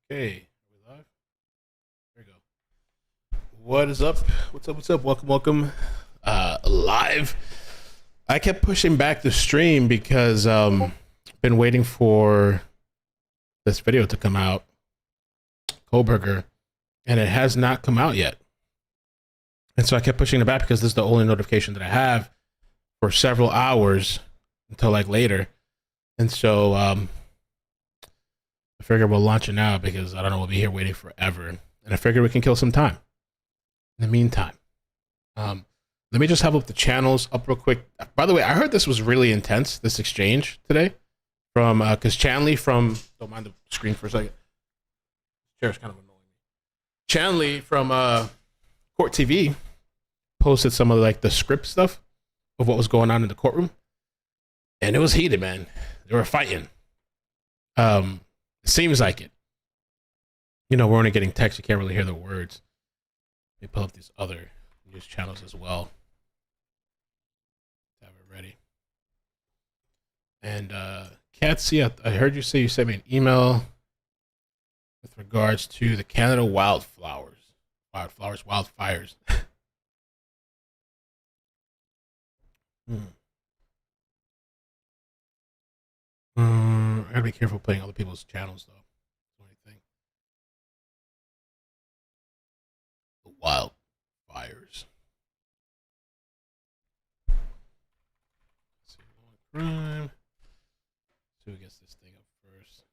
Okay, are we live? There we go. What is up? What's up? What's up? Welcome, welcome. Live. I kept pushing back the stream because been waiting for this video to come out, Kohberger, and it has not come out yet. And so I kept pushing it back because this is the only notification that I have for several hours until like later. And so I figured we'll launch it now because I don't know, we'll be here waiting forever. And I figured we can kill some time in the meantime. Let me just have up the channels up real quick. By the way, I heard this was really intense, this exchange today from, because Chanley from, don't mind the screen for a second. Chair's kind of annoying me. Chanley from Court TV posted some of like the script stuff of what was going on in the courtroom. And it was heated, man. They were fighting. It seems like it. You know, we're only getting text. You can't really hear the words. Let me pull up these other news channels as well. Have it ready. And Catsy, I heard you say you sent me an email with regards to the Canada wildfires. I gotta be careful playing other people's channels though. The wildfires. Let's see, crime. So who gets this thing up first?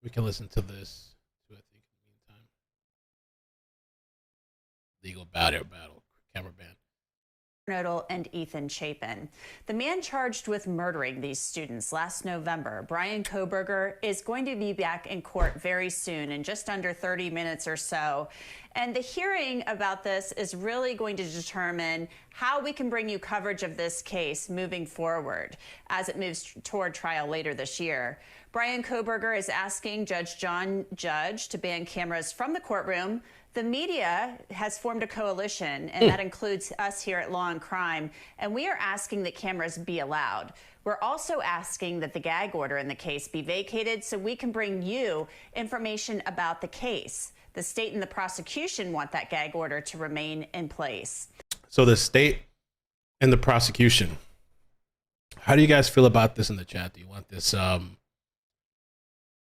We can listen to this too, I think, in the meantime. Legal battle. Camera ban. Nodal and Ethan Chapin. The man charged with murdering these students last November, Bryan Kohberger, is going to be back in court very soon, in just under 30 minutes or so. And the hearing about this is really going to determine how we can bring you coverage of this case moving forward as it moves toward trial later this year. Bryan Kohberger is asking Judge John Judge to ban cameras from the courtroom. The media has formed a coalition, and that includes us here at Law and Crime, and we are asking that cameras be allowed. We're also asking that the gag order in the case be vacated so we can bring you information about the case. The state and the prosecution want that gag order to remain in place. So the state and the prosecution, how do you guys feel about this in the chat? Do you want this? I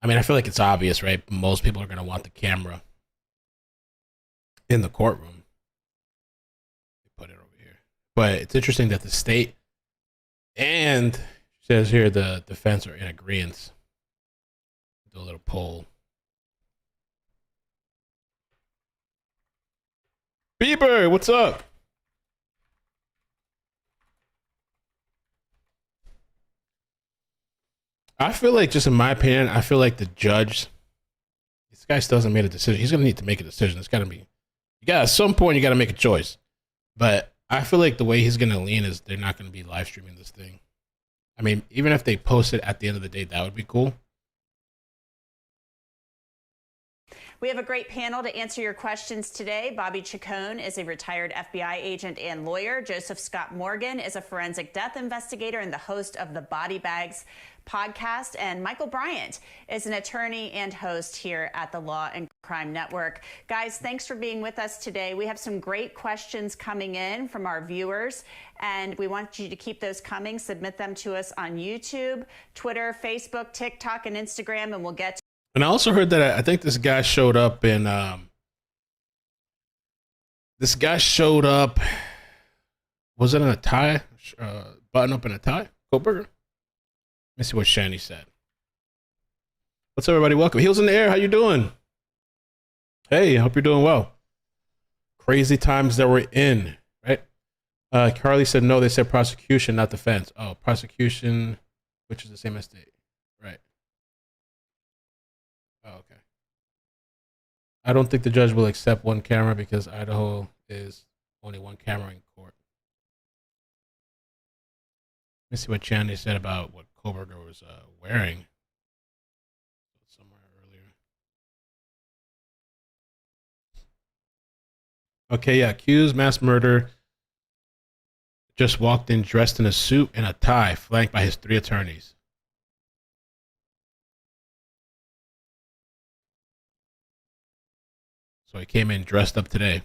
mean, I feel like it's obvious, right? Most people are going to want the camera in the courtroom. Put it over here. But it's interesting that the state and, says here, the defense are in agreement. Do a little poll. Bieber, what's up? I feel like, just in my opinion, I feel like the judge, this guy still hasn't made a decision. He's going to need to make a decision. It's got to be, at some point, you got to make a choice. But I feel like the way he's going to lean is they're not going to be live streaming this thing. I mean, even if they post it at the end of the day, that would be cool. We have a great panel to answer your questions today. Bobby Chacon is a retired FBI agent and lawyer. Joseph Scott Morgan is a forensic death investigator and the host of the Body Bags podcast. And Michael Bryant is an attorney and host here at the Law and Crime Network. Guys, thanks for being with us today. We have some great questions coming in from our viewers, and we want you to keep those coming. Submit them to us on YouTube, Twitter, Facebook, TikTok, and Instagram, and we'll get to. And I also heard that I think this guy showed up in, was it in a tie? Button up in a tie? Kohberger? Let me see what Shani said. What's up, everybody? Welcome. Heels in the air. How you doing? Hey, I hope you're doing well. Crazy times that we're in, right? Carly said no. They said prosecution, not defense. Oh, prosecution, which is the same as state. Right. Oh, okay. I don't think the judge will accept one camera because Idaho is only one camera in court. Let me see what Chandy said about what Kohberger was wearing. Somewhere earlier. Okay, yeah. Accused mass murder just walked in dressed in a suit and a tie, flanked by his 3 attorneys. So he came in dressed up today.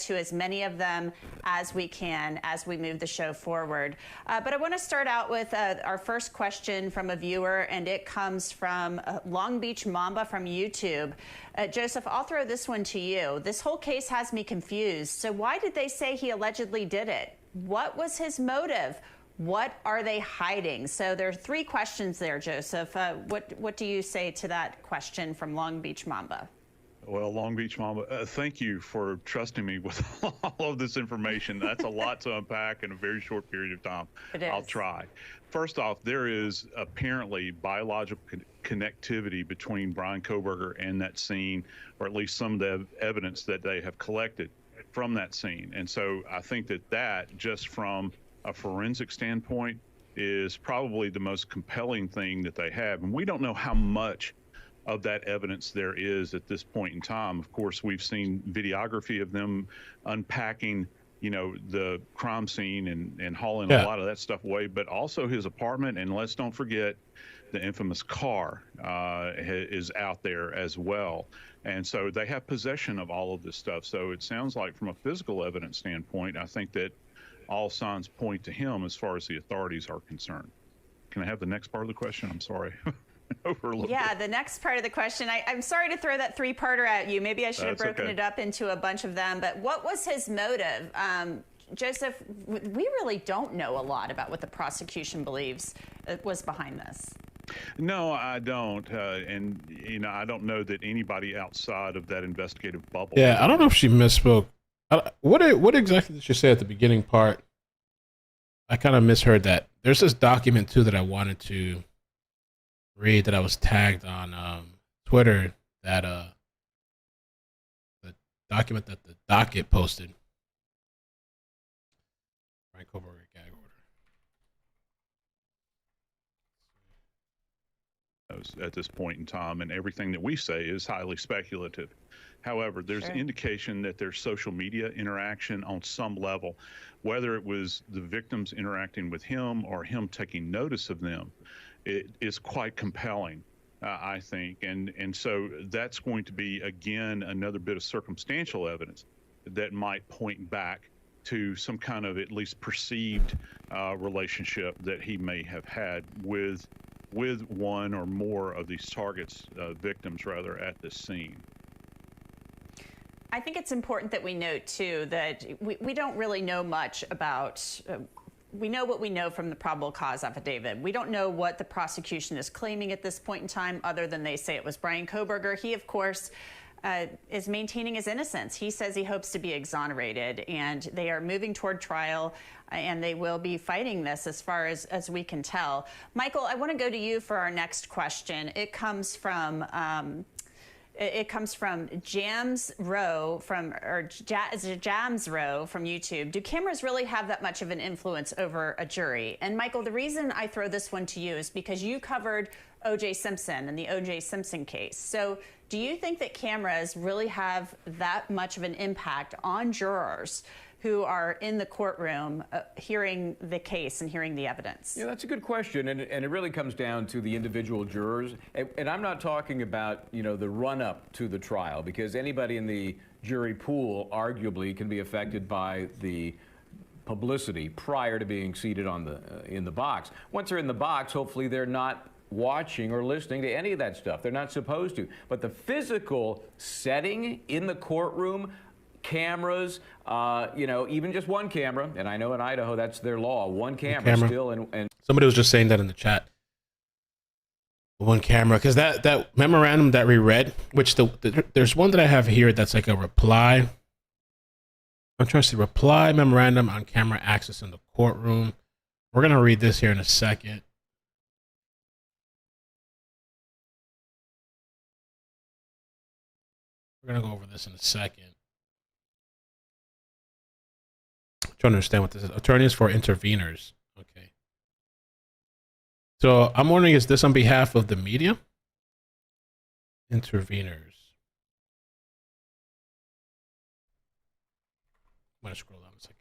To as many of them as we can as we move the show forward. But I want to start out with our first question from a viewer, and it comes from Long Beach Mamba from YouTube. Joseph, I'll throw this one to you. This whole case has me confused. So why did they say he allegedly did it? What was his motive? What are they hiding? So there are three questions there, Joseph. What do you say to that question from Long Beach Mamba? Well, Long Beach Mama, thank you for trusting me with all of this information. That's a lot to unpack in a very short period of time. It is. I'll try. First off, there is apparently biological connectivity between Bryan Kohberger and that scene, or at least some of the evidence that they have collected from that scene. And so I think that just from a forensic standpoint is probably the most compelling thing that they have. And we don't know how much of that evidence there is at this point in time. Of course, we've seen videography of them unpacking, the crime scene and hauling a lot of that stuff away, but also his apartment. And let's don't forget the infamous car is out there as well. And so they have possession of all of this stuff. So it sounds like from a physical evidence standpoint, I think that all signs point to him as far as the authorities are concerned. Can I have the next part of the question? I'm sorry. Yeah, the next part of the question, I'm sorry to throw that three-parter at you. Maybe I should have broken it up into a bunch of them. But what was his motive? Joseph, we really don't know a lot about what the prosecution believes was behind this. No, I don't. And, I don't know that anybody outside of that investigative bubble. Yeah, I don't know if she misspoke. What exactly did she say at the beginning part? I kind of misheard that. There's this document, too, that I wanted to read that I was tagged on Twitter, that the document that the docket posted. Bryan Kohberger gag order. At this point in time, and everything that we say is highly speculative. However, there's indication that there's social media interaction on some level, whether it was the victims interacting with him or him taking notice of them. It is quite compelling, I think. And so that's going to be, again, another bit of circumstantial evidence that might point back to some kind of at least perceived relationship that he may have had with one or more of these victims rather, at this scene. I think it's important that we note, too, that we don't really know much about we know what we know from the probable cause affidavit. We don't know what the prosecution is claiming at this point in time, other than they say it was Bryan Kohberger. He, of course, is maintaining his innocence. He says he hopes to be exonerated, and they are moving toward trial, and they will be fighting this as far as we can tell. Michael, I want to go to you for our next question. It comes from Jams Row from YouTube. Do cameras really have that much of an influence over a jury? And Michael, the reason I throw this one to you is because you covered O.J. Simpson and the O.J. Simpson case. So do you think that cameras really have that much of an impact on jurors who are in the courtroom hearing the case and hearing the evidence? Yeah, that's a good question, and it really comes down to the individual jurors. And I'm not talking about, the run-up to the trial, because anybody in the jury pool arguably can be affected by the publicity prior to being seated in the box. Once they're in the box, hopefully they're not watching or listening to any of that stuff. They're not supposed to. But the physical setting in the courtroom, cameras, even just one camera, and I know in Idaho that's their law, one camera. Still. And somebody was just saying that in the chat. One camera, because that memorandum that we read, which there's one that I have here that's like a reply. I'm trying to see reply memorandum on camera access in the courtroom. We're gonna read this here in a second. We're gonna go over this in a second. Trying to understand what this is. Attorneys for interveners. Okay. So I'm wondering, is this on behalf of the media? Interveners. I'm going to scroll down a second.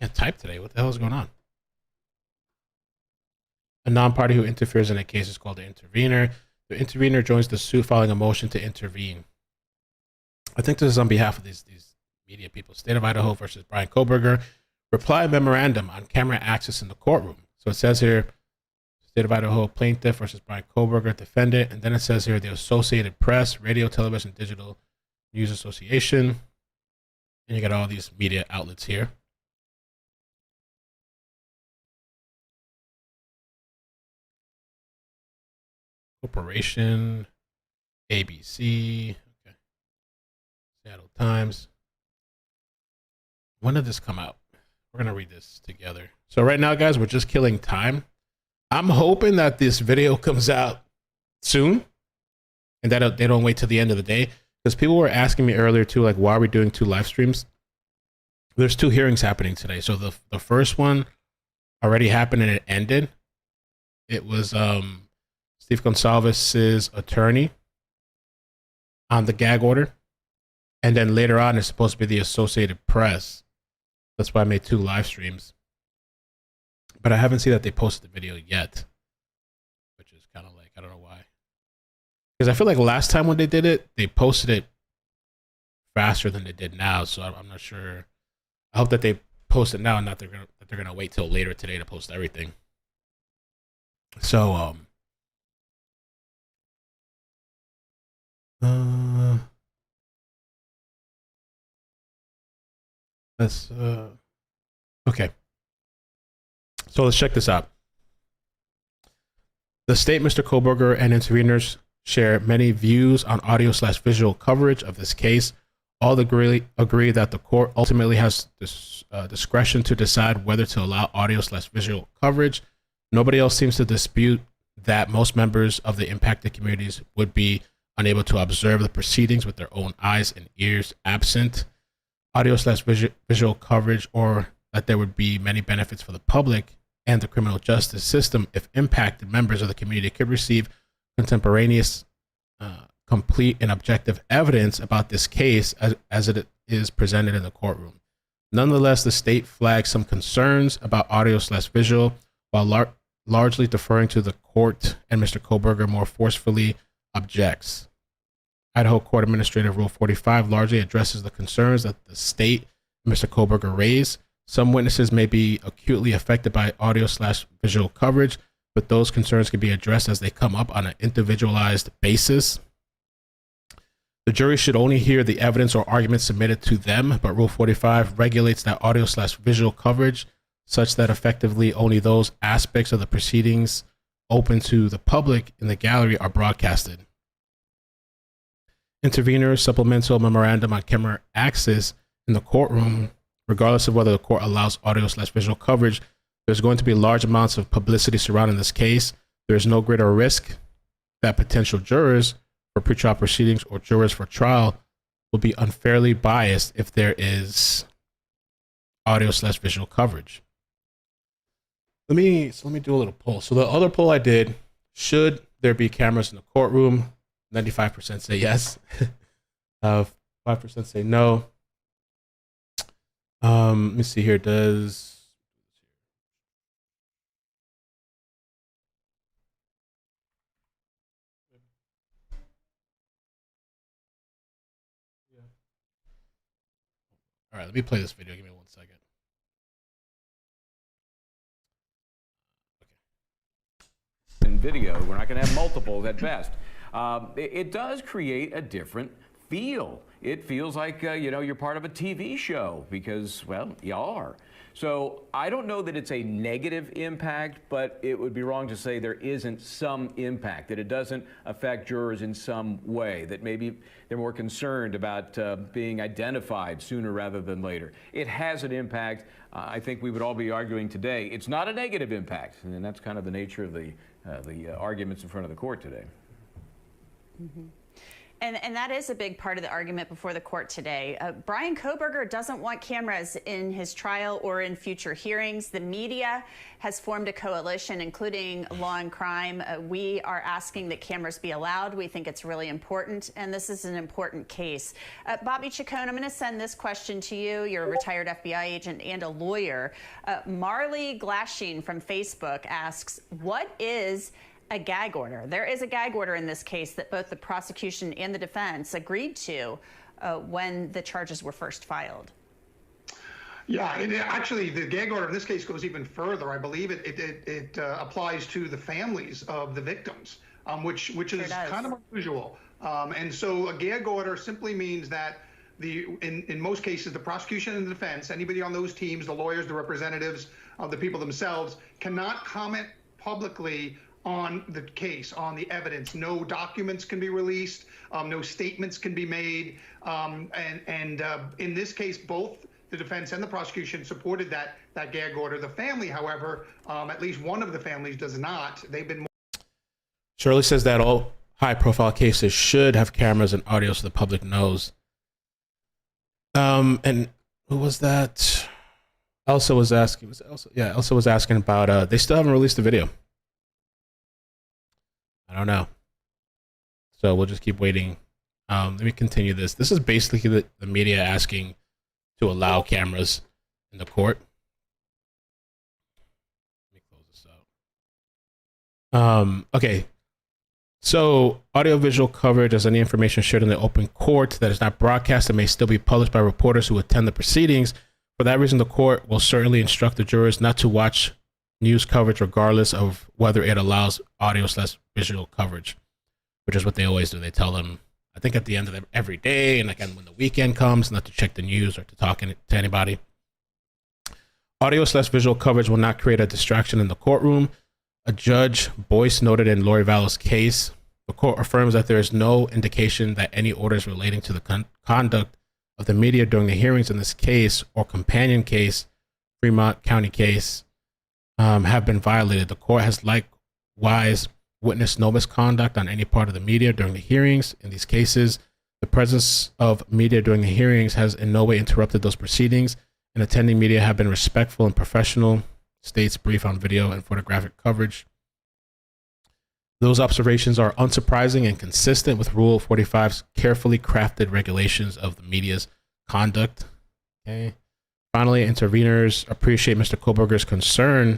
Yeah, I Can't type today. What the hell is going on? A non-party who interferes in a case is called the intervener. The intervener joins the suit filing a motion to intervene. I think this is on behalf of these media people. State of Idaho versus Bryan Kohberger. Reply memorandum on camera access in the courtroom. So it says here, State of Idaho plaintiff versus Bryan Kohberger, defendant. And then it says here, the Associated Press, Radio, Television, Digital News Association. And you got all these media outlets here. Corporation, ABC, okay. Seattle Times. When did this come out? We're going to read this together. So right now, guys, we're just killing time. I'm hoping that this video comes out soon and that they don't wait till the end of the day, because people were asking me earlier too, like, why are we doing 2 live streams? There's 2 hearings happening today. So the first one already happened and it ended. It was Steve Goncalves' attorney on the gag order. And then later on, it's supposed to be the Associated Press. That's why I made 2 live streams. But I haven't seen that they posted the video yet, which is kind of like, I don't know why. Because I feel like last time when they did it, they posted it faster than they did now. So I'm not sure. I hope that they post it now and not that they're gonna wait till later today to post everything. So let's okay. So let's check this out. The state, Mr. Kohberger, and interveners share many views on audio/visual coverage of this case. All agree that the court ultimately has this, discretion to decide whether to allow audio/visual coverage. Nobody else seems to dispute that most members of the impacted communities would be unable to observe the proceedings with their own eyes and ears absent audio/visual coverage, or that there would be many benefits for the public and the criminal justice system if impacted members of the community could receive contemporaneous, complete, and objective evidence about this case as it is presented in the courtroom. Nonetheless, the state flags some concerns about audio/visual while largely deferring to the court, and Mr. Kohberger more forcefully objects. Idaho Court Administrative Rule 45 largely addresses the concerns that the state and Mr. Kohberger raised. Some witnesses may be acutely affected by audio/visual coverage, but those concerns can be addressed as they come up on an individualized basis. The jury should only hear the evidence or arguments submitted to them, but Rule 45 regulates that audio/visual coverage such that effectively only those aspects of the proceedings open to the public in the gallery are broadcasted. Intervenor supplemental memorandum on camera access in the courtroom. Regardless of whether the court allows audio/visual coverage, there's going to be large amounts of publicity surrounding this case. There is no greater risk that potential jurors for pretrial proceedings or jurors for trial will be unfairly biased if there is audio/visual coverage. Let me do a little poll. So the other poll I did, should there be cameras in the courtroom? 95% say yes. 5% say no. Let me see here. All right, let me play this video. Give me 1 second. In video, we're not going to have multiples at best. It does create a different feel. It feels like, you're part of a TV show because, well, you are. So I don't know that it's a negative impact, but it would be wrong to say there isn't some impact, that it doesn't affect jurors in some way, that maybe they're more concerned about being identified sooner rather than later. It has an impact. I think we would all be arguing today it's not a negative impact, and that's kind of the nature of the arguments in front of the court today. Mm-hmm. And that is a big part of the argument before the court today. Bryan Kohberger doesn't want cameras in his trial or in future hearings. The media has formed a coalition, including Law and Crime. We are asking that cameras be allowed. We think it's really important, and this is an important case. Bobby Chacon, I'm going to send this question to you. You're a retired FBI agent and a lawyer. Marley Glasheen from Facebook asks, what is a gag order? There is a gag order in this case that both the prosecution and the defense agreed to when the charges were first filed. Yeah, actually, the gag order in this case goes even further. I believe it applies to the families of the victims, which is kind of unusual. And so a gag order simply means that in most cases, the prosecution and the defense, anybody on those teams, the lawyers, the representatives of the people themselves, cannot comment publicly on the case, on the evidence. No documents can be released, no statements can be made, and in this case, both the defense and the prosecution supported that gag order. The family, however, at least one of the families does not. They've been. Shirley says that all high-profile cases should have cameras and audio so the public knows. And who was that? Elsa was asking. Elsa was asking about. They still haven't released the video. I don't know. So we'll just keep waiting. Let me continue this. This is basically the media asking to allow cameras in the court. Let me close this out. Okay. So audiovisual coverage as any information shared in the open court that is not broadcast and may still be published by reporters who attend the proceedings. For that reason, the court will certainly instruct the jurors not to watch news coverage regardless of whether it allows audio/visual coverage, which is what they always do. They tell them, I think at the end of every day and again when the weekend comes, not to check the news or to talk to anybody. Audio/visual coverage will not create a distraction in the courtroom. A judge Boyce noted in Lori Vallow's case, the court affirms that there is no indication that any orders relating to the conduct of the media during the hearings in this case or companion case, Fremont County case, have been violated. The court has likewise witnessed no misconduct on any part of the media during the hearings. In these cases, the presence of media during the hearings has in no way interrupted those proceedings, and attending media have been respectful and professional, states brief on video and photographic coverage. Those observations are unsurprising and consistent with Rule 45's carefully crafted regulations of the media's conduct. Okay. Finally, interveners appreciate Mr. Kohberger's concern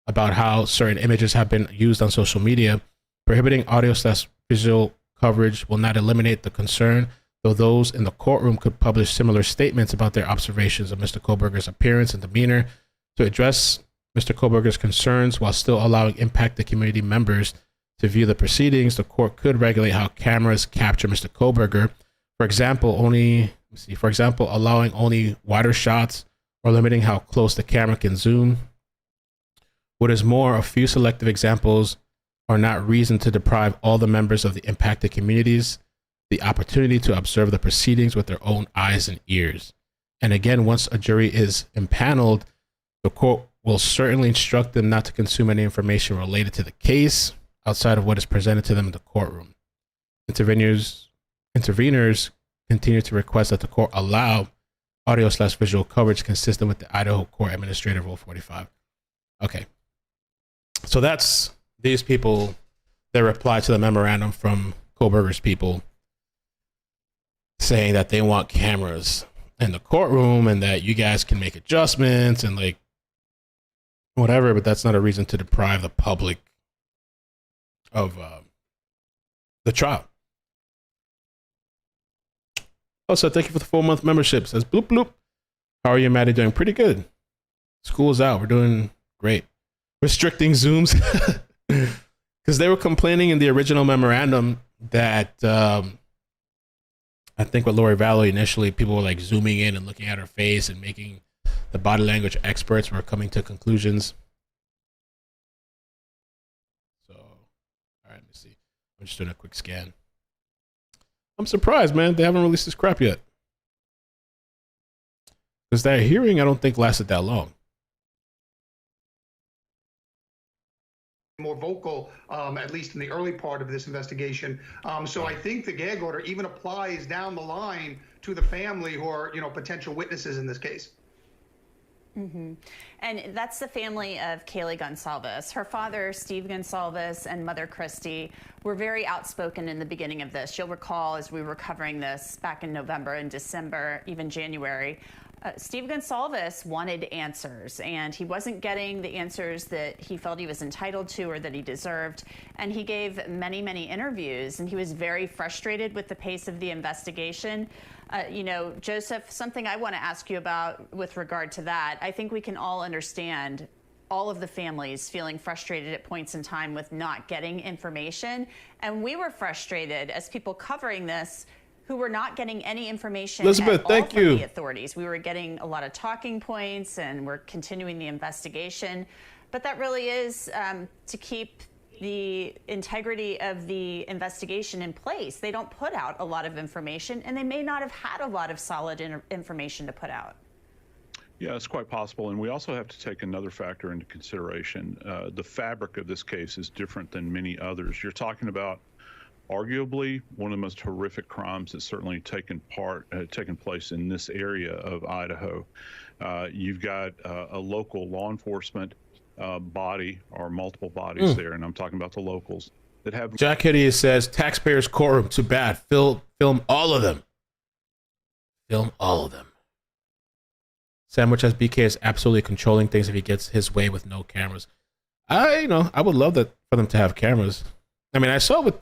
about how certain images have been used on social media. Prohibiting audio/visual coverage will not eliminate the concern, though those in the courtroom could publish similar statements about their observations of Mr. Kohberger's appearance and demeanor. To address Mr. Kohberger's concerns while still allowing impacted community members to view the proceedings, the court could regulate how cameras capture Mr. Kohberger. For example, allowing only wider shots or limiting how close the camera can zoom. What is more, a few selective examples are not reason to deprive all the members of the impacted communities the opportunity to observe the proceedings with their own eyes and ears. And again, once a jury is impaneled, the court will certainly instruct them not to consume any information related to the case outside of what is presented to them in the courtroom. Interveners continue to request that the court allow audio/visual coverage consistent with the Idaho Court Administrative Rule 45. Okay. So that's these people, their reply to the memorandum from Kohberger's people saying that they want cameras in the courtroom and that you guys can make adjustments and like whatever, but that's not a reason to deprive the public of the trial. Also, thank you for the 4-month membership. Says bloop bloop. How are you, Maddie? Doing pretty good. School's out. We're doing great. Restricting Zooms because they were complaining in the original memorandum that I think with Lori Vallow initially, people were like zooming in and looking at her face and making the body language experts were coming to conclusions. So, all right, let me see. I'm just doing a quick scan. I'm surprised, man. They haven't released this crap yet. Because that hearing, I don't think lasted that long. more vocal, at least in the early part of this investigation. So I think the gag order even applies down the line to the family who are, potential witnesses in this case. Mm-hmm. And that's the family of Kaylee Goncalves. Her father, Steve Goncalves, and mother, Christy, were very outspoken in the beginning of this. You'll recall, as we were covering this back in November and December, even January, Steve Goncalves wanted answers, and he wasn't getting the answers that he felt he was entitled to or that he deserved. And he gave many, many interviews, and he was very frustrated with the pace of the investigation. Joseph, something I want to ask you about with regard to that. I think we can all understand all of the families feeling frustrated at points in time with not getting information. And we were frustrated as people covering this who were not getting any information Elizabeth, at all thank from you. the authorities. We were getting a lot of talking points, and we're continuing the investigation. But that really is to keep the integrity of the investigation in place. They don't put out a lot of information, and they may not have had a lot of solid information to put out. Yeah, it's quite possible. And we also have to take another factor into consideration. The fabric of this case is different than many others. You're talking about arguably one of the most horrific crimes that's certainly taken place in this area of Idaho. You've got a local law enforcement body or multiple bodies there, and I'm talking about the locals that have. Jack Hitty says, taxpayers' courtroom, too bad. Film all of them. Film all of them. Sandwich as BK is absolutely controlling things if he gets his way with no cameras. I would love that for them to have cameras. I mean, I saw with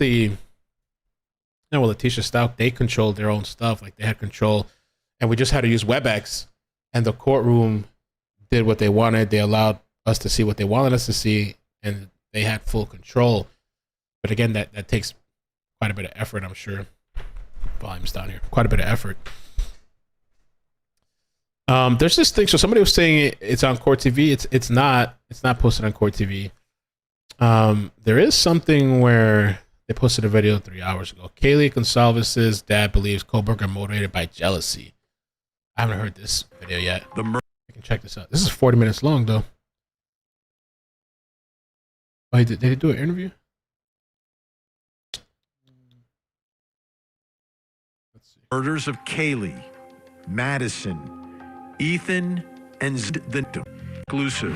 Letitia Stout, they controlled their own stuff. Like, they had control, and we just had to use WebEx, and the courtroom did what they wanted. They allowed us to see what they wanted us to see, and they had full control. But again, that takes quite a bit of effort, I'm sure. Volume's down here. Quite a bit of effort. There's this thing. So somebody was saying it's on Court TV. It's not posted on Court TV. There is something where they posted a video 3 hours ago. Kaylee Goncalves' dad believes Kohberger motivated by jealousy. I haven't heard this video yet. I can check this out. This is 40 minutes long, though. Oh, did he do an interview? Let's see. Murders of Kaylee, Madison, Ethan, and the exclusive.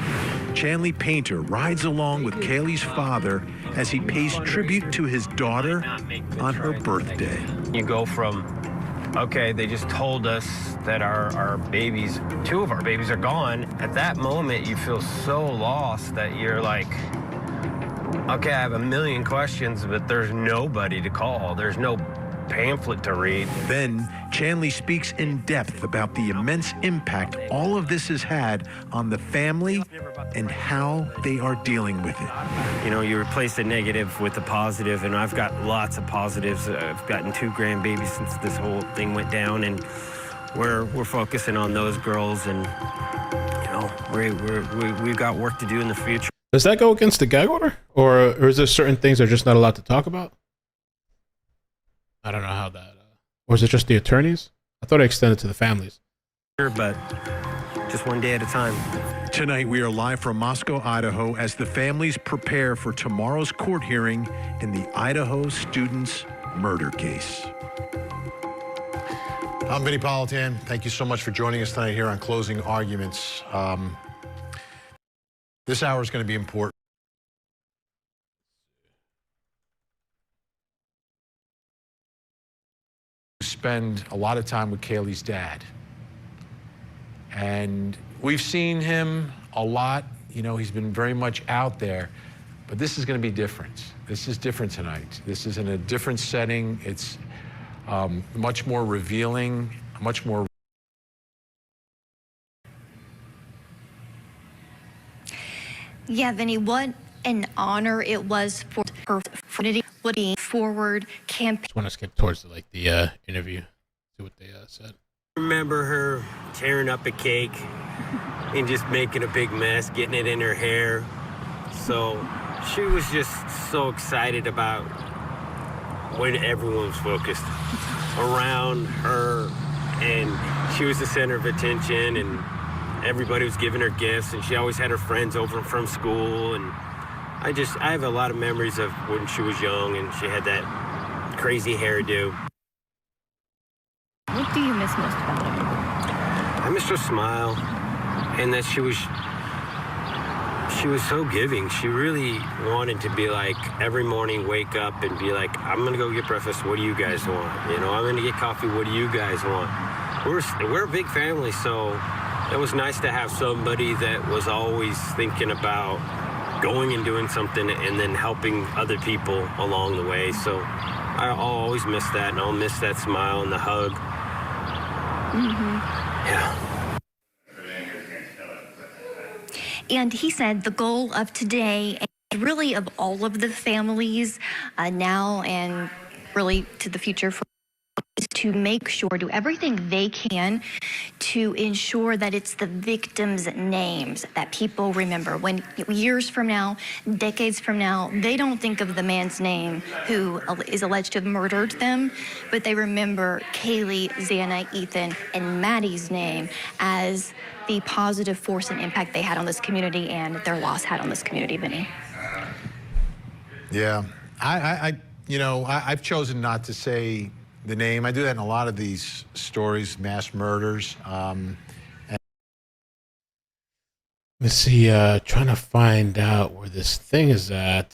Chanley Painter rides along with Kaylee's father as he pays tribute to his daughter on her birthday. You go from, okay, they just told us that our babies, 2 of our babies are gone. At that moment, you feel so lost that you're like, okay, I have a million questions, but there's nobody to call. There's no pamphlet to read. Then Chanley speaks in depth about the immense impact all of this has had on the family and how they are dealing with it. You know, you replace the negative with the positive, and I've got lots of positives. I've gotten 2 grandbabies since this whole thing went down, and we're focusing on those girls, and we've got work to do in the future. Does that go against the gag order, or is there certain things they're just not allowed to talk about? I don't know how that, or is it just the attorneys? I thought it extended to the families. But just one day at a time. Tonight, we are live from Moscow, Idaho, as the families prepare for tomorrow's court hearing in the Idaho students' murder case. I'm Vinny Politan. Thank you so much for joining us tonight here on Closing Arguments. This hour is going to be important. Spend a lot of time with Kaylee's dad. And we've seen him a lot. You know, he's been very much out there. But this is going to be different. This is different tonight. This is in a different setting. It's much more revealing, much more. Yeah, Vinny, what an honor it was for her putting forward campaign. Just want to skip towards the interview, see what they said. I remember her tearing up a cake and just making a big mess, getting it in her hair. So she was just so excited about when everyone was focused around her, and she was the center of attention, and everybody was giving her gifts, and she always had her friends over from school, and I have a lot of memories of when she was young and she had that crazy hairdo. What do you miss most about her? I missed her smile, and that she was so giving. She really wanted to be like, every morning wake up and be like, I'm gonna go get breakfast, what do you guys want? You know, I'm gonna get coffee, what do you guys want? We're a big family, so it was nice to have somebody that was always thinking about going and doing something and then helping other people along the way. So I'll always miss that, and I'll miss that smile and the hug. Yeah. And he said the goal of today, and really of all of the families now and really to the future, is to make sure, do everything they can to ensure that it's the victims' names that people remember. When years from now, decades from now, they don't think of the man's name who is alleged to have murdered them, but they remember Kaylee, Xana, Ethan, and Maddie's name as the positive force and impact they had on this community and their loss had on this community, Vinny. Yeah, I've chosen not to say the name. I do that in a lot of these stories, mass murders. Let me see, trying to find out where this thing is at.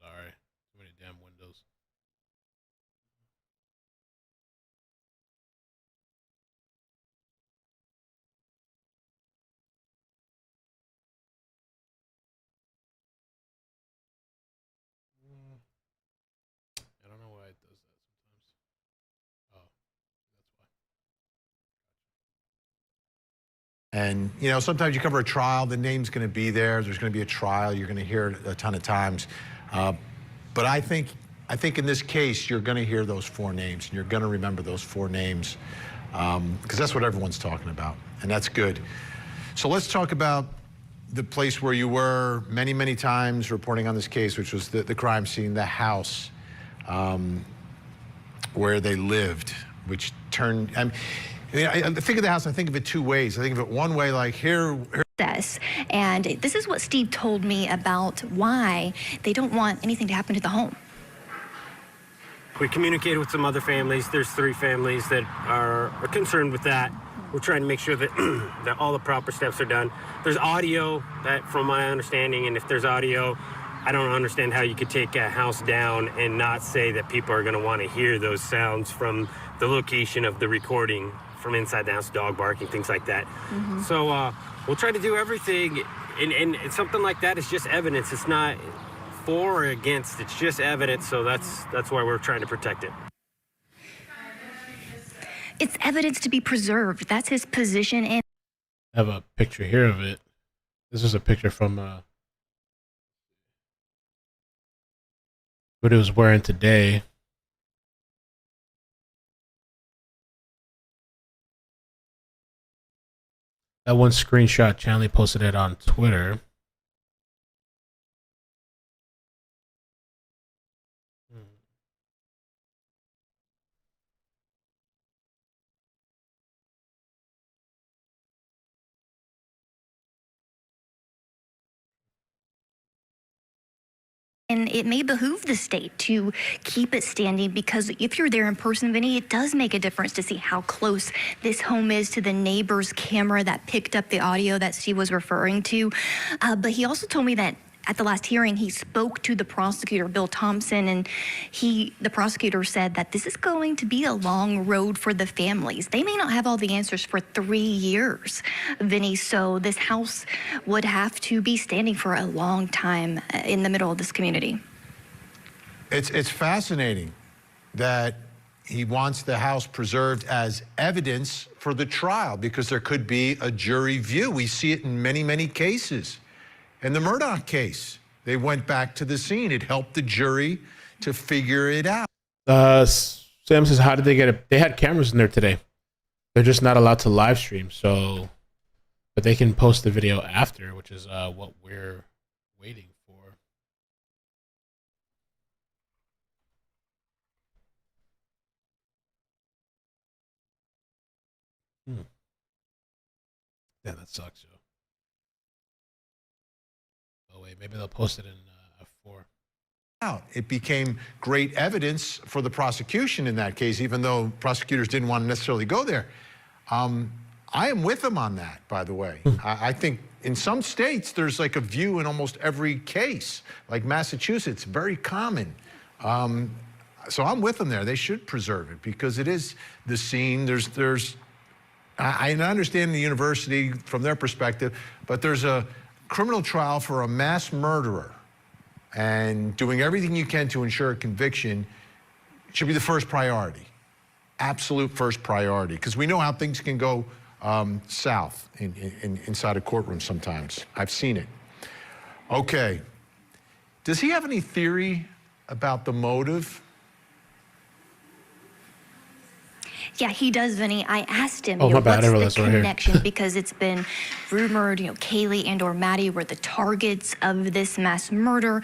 Sorry, too many damn windows. I don't know why it does that sometimes. Oh, that's why. And, you know, sometimes you cover a trial, the name's going to be there. There's going to be a trial. You're going to hear it a ton of times. But I think in this case, you're going to hear those four names, and you're going to remember those four names, because that's what everyone's talking about, and that's good. So let's talk about the place where you were many, many times reporting on this case, which was the crime scene, the house where they lived, which turned... I think of the house, I think of it two ways. I think of it one way, like here. And this is what Steve told me about why they don't want anything to happen to the home. We communicated with some other families. There's 3 families that are concerned with that. We're trying to make sure that that all the proper steps are done. There's audio, that from my understanding, and if there's audio, I don't understand how you could take a house down and not say that people are going to want to hear those sounds from the location of the recording from inside the house, dog barking, things like that. So we'll try to do everything, and something like that is just evidence. It's not for or against, it's just evidence, so that's why we're trying to protect it. It's evidence to be preserved. That's his position. And I have a picture here of it. This is a picture from what he was wearing today. That one screenshot, Chanley posted it on Twitter. And it may behoove the state to keep it standing, because if you're there in person, Vinny, it does make a difference to see how close this home is to the neighbor's camera that picked up the audio that Steve was referring to. But he also told me that at the last hearing, he spoke to the prosecutor, Bill Thompson, and the prosecutor said that this is going to be a long road for the families. They may not have all the answers for 3 years, Vinny, so this house would have to be standing for a long time in the middle of this community. It's fascinating that he wants the house preserved as evidence for the trial because there could be a jury view. We see it in many, many cases. In the Murdaugh case, they went back to the scene. It helped the jury to figure it out. Sam says, how did they get it? They had cameras in there today. They're just not allowed to live stream, so, but they can post the video after, which is what we're waiting for. Yeah, that sucks, Joe. Oh wait, maybe they'll post it in F4. It became great evidence for the prosecution in that case, even though prosecutors didn't want to necessarily go there. I am with them on that, by the way. I think in some states, there's like a view in almost every case, like Massachusetts, very common. So I'm with them there. They should preserve it because it is the scene. I understand the university from their perspective, but there's a criminal trial for a mass murderer, and doing everything you can to ensure a conviction should be the first priority, absolute first priority, because we know how things can go south inside a courtroom sometimes. I've seen it. Okay. Does he have any theory about the motive? Yeah, he does, Vinny. I asked him, what's the connection, because it's been rumored, Kaylee and or Maddie were the targets of this mass murder.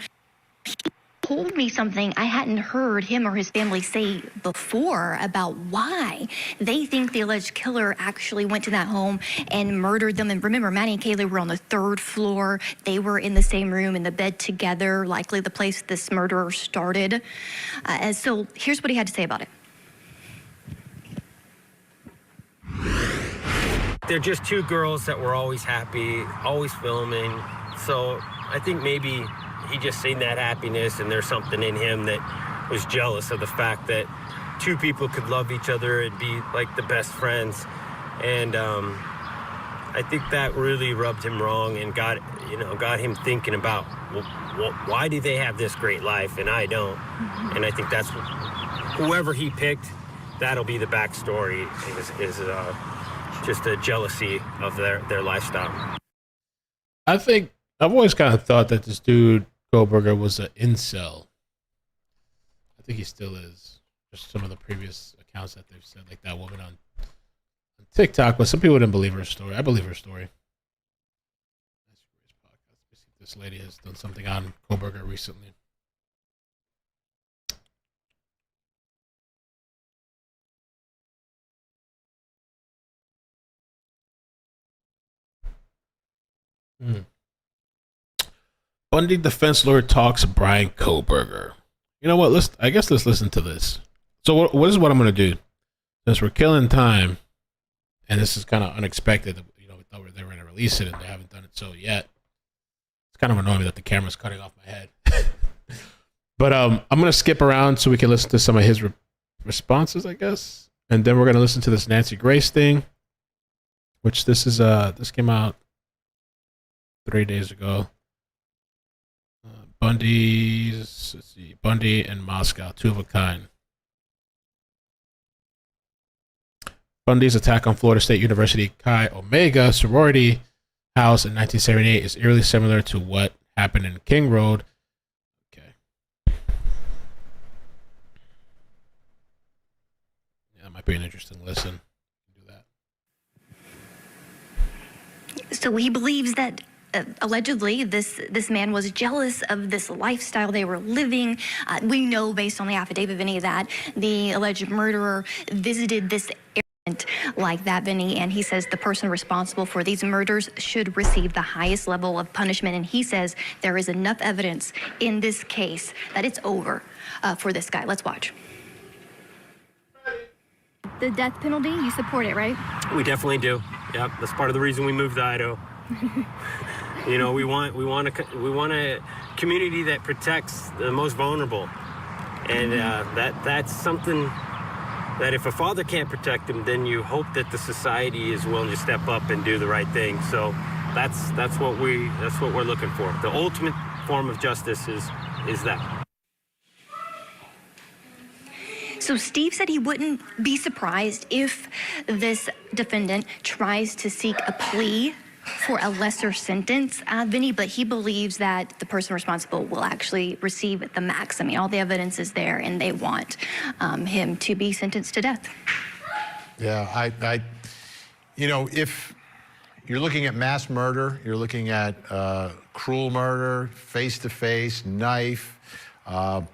He told me something I hadn't heard him or his family say before about why they think the alleged killer actually went to that home and murdered them. And remember, Maddie and Kaylee were on the 3rd floor. They were in the same room in the bed together, likely the place this murderer started. And so here's what he had to say about it. They're just two girls that were always happy, always filming. So I think maybe he just seen that happiness, and there's something in him that was jealous of the fact that two people could love each other and be like the best friends. And I think that really rubbed him wrong and got him thinking about, well, why do they have this great life and I don't? Mm-hmm. And I think that's whoever he picked, that'll be the backstory, is just a jealousy of their lifestyle. I think I've always kind of thought that this dude Kohberger was an incel. I think he still is. Just some of the previous accounts that they've said, like that woman on TikTok, but some people didn't believe her story. I believe her story. This lady has done something on Kohberger recently. Bundy defense lawyer talks Bryan Kohberger. You know what? I guess let's listen to this. So what is what I'm going to do? Since we're killing time, and this is kind of unexpected, we thought they were going to release it, and they haven't done it so yet. It's kind of annoying that the camera's cutting off my head. But I'm going to skip around so we can listen to some of his responses, I guess, and then we're going to listen to this Nancy Grace thing, which this came out 3 days ago. Bundy and Moscow, two of a kind. Bundy's attack on Florida State University Chi Omega sorority house in 1978 is eerily similar to what happened in King Road. Okay. Yeah, that might be an interesting listen. Do that. So he believes that allegedly this man was jealous of this lifestyle they were living. We know based on the affidavit, Vinny, that the alleged murderer visited this area like that, Vinny, and he says the person responsible for these murders should receive the highest level of punishment. And he says there is enough evidence in this case that it's over for this guy. Let's watch. The death penalty, you support it, right? We definitely do. Yep, that's part of the reason we moved to Idaho. We want a community that protects the most vulnerable, and that's something that if a father can't protect them, then you hope that the society is willing to step up and do the right thing. So that's what we're looking for. The ultimate form of justice is that. So Steve said he wouldn't be surprised if this defendant tries to seek a plea for a lesser sentence, Vinny, but he believes that the person responsible will actually receive the max. I mean, all the evidence is there, and they want him to be sentenced to death. Yeah, if you're looking at mass murder, you're looking at cruel murder, face-to-face, knife,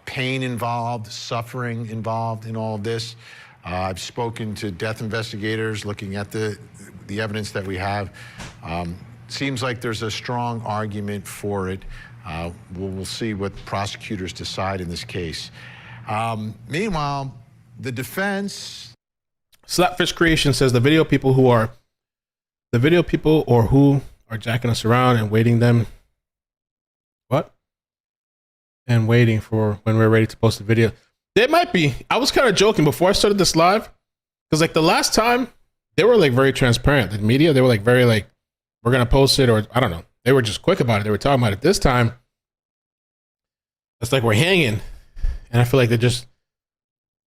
pain involved, suffering involved in all of this. I've spoken to death investigators looking at the evidence that we have. Seems like there's a strong argument for it. We'll see what prosecutors decide in this case. Meanwhile, the defense... Slapfish Creation says the video people who are jacking us around and waiting and waiting for when we're ready to post the video. They might be. I was kind of joking before I started this live, because like the last time they were like very transparent. The media, they were like very like, we're gonna post it, or I don't know. They were just quick about it. They were talking about it. This time, it's like we're hanging, and I feel like they're just.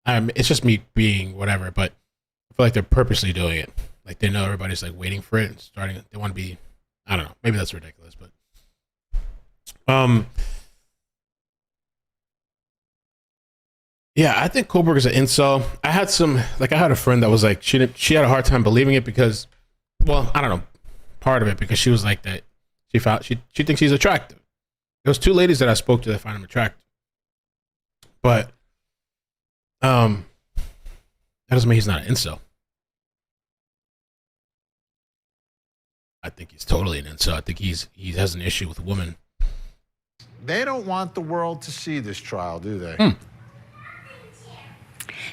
It's just me being whatever, but I feel like they're purposely doing it. Like they know everybody's like waiting for it and starting. They want to be. I don't know. Maybe that's ridiculous, but. Yeah, I think Kohberger's an incel. I had a friend that was like, she had a hard time believing it because, well, I don't know, part of it because she was like that. She thinks he's attractive. There was two ladies that I spoke to that find him attractive, but that doesn't mean he's not an incel. I think he's totally an incel. I think he has an issue with women. They don't want the world to see this trial, do they?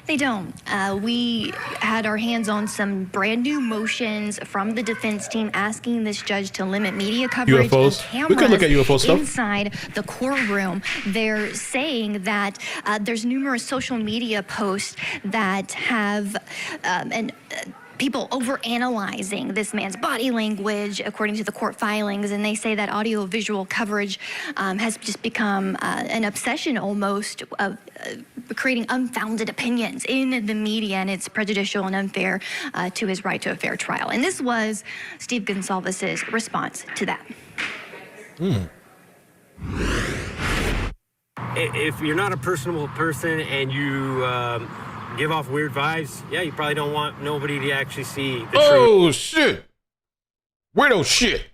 They don't. We had our hands on some brand new motions from the defense team asking this judge to limit media coverage UFOs. and cameras We could look at UFO stuff inside the courtroom. They're saying that there's numerous social media posts that have people overanalyzing this man's body language, according to the court filings, and they say that audio-visual coverage has just become an obsession almost of creating unfounded opinions in the media, and it's prejudicial and unfair to his right to a fair trial. And this was Steve Goncalves' response to that. If you're not a personable person and you give off weird vibes, yeah, you probably don't want nobody to actually see the truth. Oh, shit. Weirdo shit.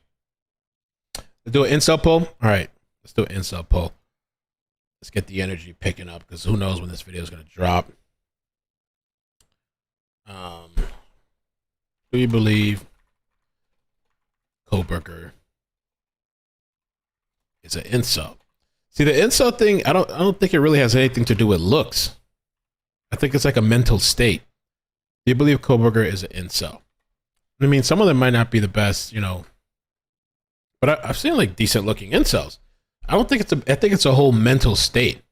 Let's do an incel poll. All right. Let's do an incel poll. Let's get the energy picking up because who knows when this video is going to drop. Do you believe Kohberger is an incel? See, the incel thing, I don't think it really has anything to do with looks. I think it's like a mental state. Do you believe Kohberger is an incel? I mean, some of them might not be the best, but I've seen like decent looking incels. I think it's a whole mental state.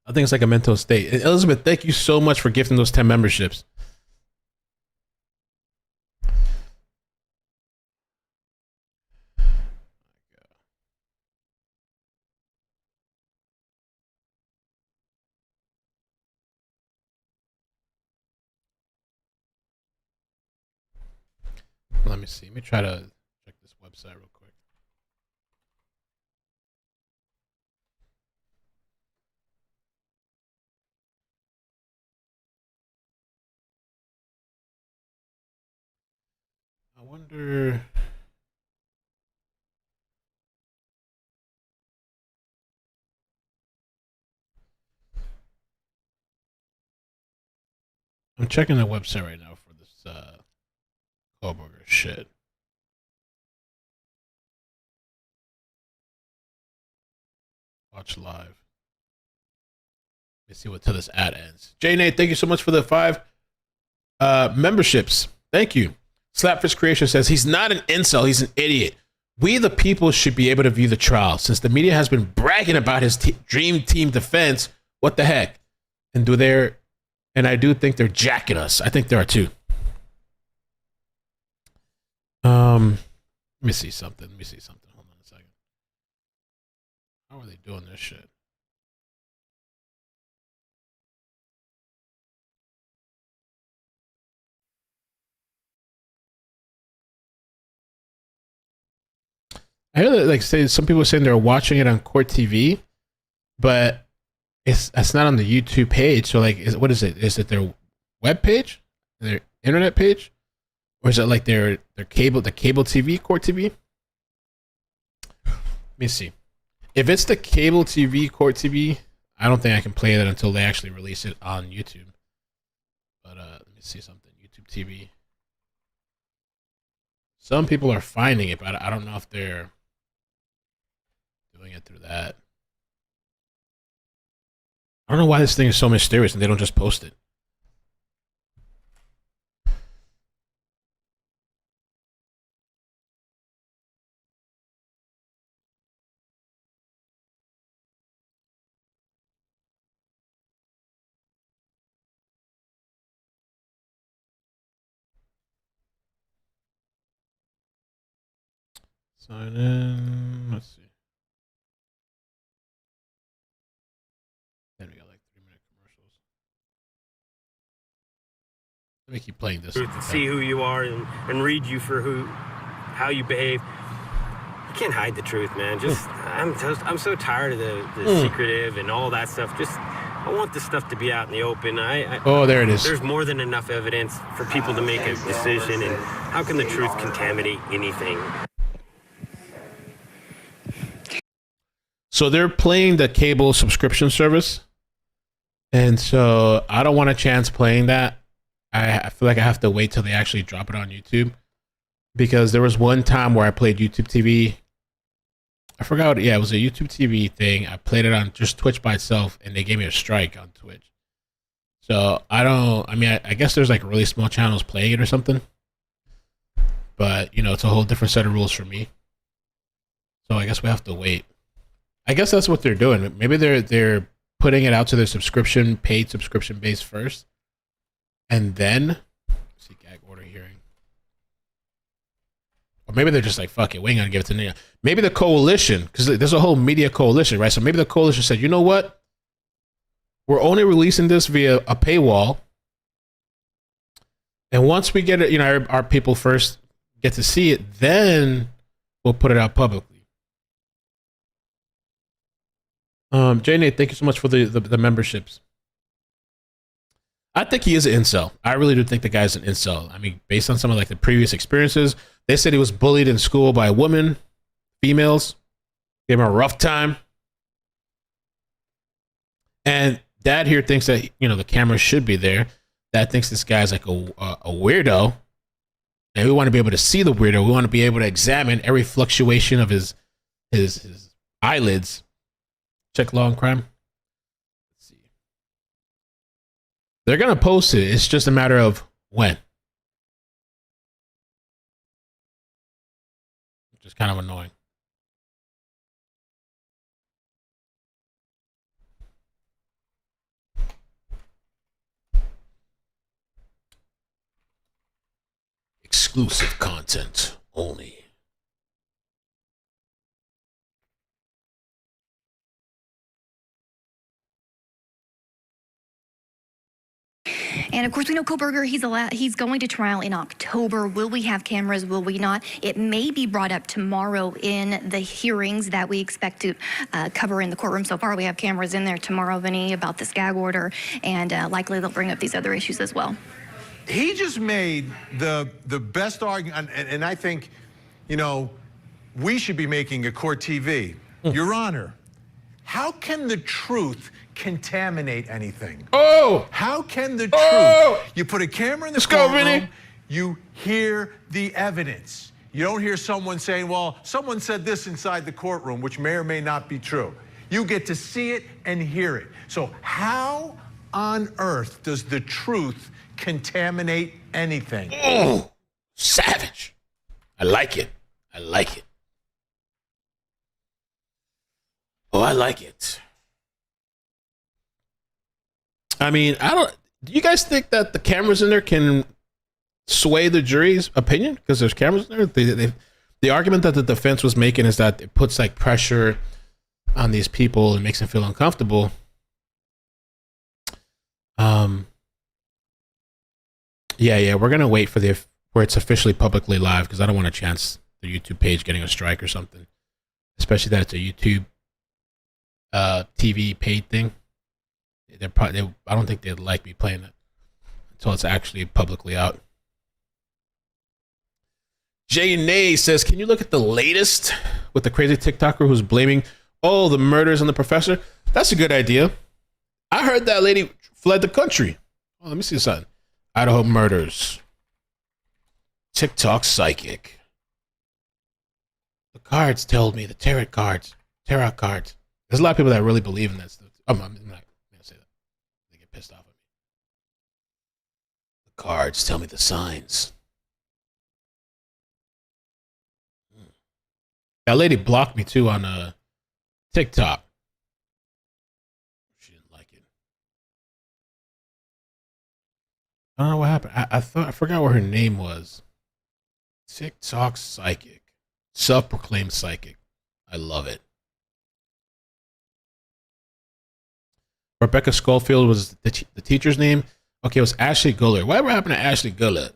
I think it's like a mental state. And Elizabeth, thank you so much for gifting those 10 memberships. Let me see. Let me try to check this website real quick. I wonder. I'm checking the website right now for this Kohberger shit. Watch live. Let's see what till this ad ends. J Nate, thank you so much for the 5 memberships. Thank you. Slapfish Creation says he's not an incel, he's an idiot. We the people should be able to view the trial since the media has been bragging about his dream team defense. What the heck? And do their And I do think they're jacking us. I think there are two. Let me see something. Hold on a second. How are they doing this shit? I hear that, like, say some people are saying they're watching it on Court TV, but it's not on the YouTube page. So, like, what is it? Is it their web page, their internet page, or is it like their cable TV, Court TV? Let me see. If it's the cable TV, Court TV, I don't think I can play that until they actually release it on YouTube. But let me see something. YouTube TV. Some people are finding it, but I don't know if they're doing it through that. I don't know why this thing is so mysterious and they don't just post it. Sign in. Let's see. Then we got like 3-minute commercials. Let me keep playing this. See who you are and read you for how you behave. You can't hide the truth, man. I'm so tired of the secretive and all that stuff. I want this stuff to be out in the open. Oh, there it is. There's more than enough evidence for people to make a decision, and how can the truth contaminate anything? So they're playing the cable subscription service. And so I don't want a chance playing that. I feel like I have to wait till they actually drop it on YouTube. Because there was one time where I played YouTube TV. I forgot. Yeah, it was a YouTube TV thing. I played it on just Twitch by itself, and they gave me a strike on Twitch. So I guess there's like really small channels playing it or something. But, it's a whole different set of rules for me. So I guess we have to wait. I guess that's what they're doing. Maybe they're putting it out to their paid subscription base first, and then see gag order hearing. Or maybe they're just like, fuck it, we ain't gonna give it to Nia. Maybe the coalition, because there's a whole media coalition, right? So maybe the coalition said, you know what? We're only releasing this via a paywall, and once we get it, our people first get to see it, then we'll put it out publicly. J Nate, thank you so much for the memberships. I think he is an incel. I really do think the guy's an incel. I mean, based on some of like the previous experiences, they said he was bullied in school by women, females, gave him a rough time. And Dad here thinks that, the camera should be there. Dad thinks this guy's like a weirdo. And we want to be able to see the weirdo. We want to be able to examine every fluctuation of his eyelids. Check law and crime. Let's see. They're going to post it. It's just a matter of when. Which is kind of annoying. Exclusive content only. And of course, we know Kohberger, he's going to trial in October. Will we have cameras? Will we not? It may be brought up tomorrow in the hearings that we expect to cover in the courtroom. So far, we have cameras in there tomorrow, Vinny, about this gag order, and likely they'll bring up these other issues as well. He just made the best argument, and I think, we should be making a court TV. Your Honor, how can the truth contaminate anything? Oh! How can the truth? You put a camera in the courtroom, you hear the evidence. You don't hear someone saying, well, someone said this inside the courtroom, which may or may not be true. You get to see it and hear it. So how on earth does the truth contaminate anything? Oh, savage. I like it. I like it. Oh, I like it. I mean, Do you guys think that the cameras in there can sway the jury's opinion because there's cameras in there? The argument that the defense was making is that it puts like pressure on these people and makes them feel uncomfortable. Yeah, we're gonna wait for where it's officially publicly live because I don't want to chance the YouTube page getting a strike or something, especially that it's a YouTube TV paid thing. I don't think they'd like me playing it until it's actually publicly out. Jay Nay says, can you look at the latest with the crazy TikToker who's blaming the murders on the professor? That's a good idea. I heard that lady fled the country. Oh, let me see something. Idaho murders. TikTok psychic. The cards told me, the tarot cards. There's a lot of people that really believe in that stuff. I'm not going to say that. They get pissed off at me. The cards tell me the signs. That lady blocked me too on TikTok. She didn't like it. I don't know what happened. I forgot what her name was. TikTok psychic. Self-proclaimed psychic. I love it. Rebecca Schofield was the teacher's name. Okay, it was Ashley Gullard. Whatever happened to Ashley Gullard?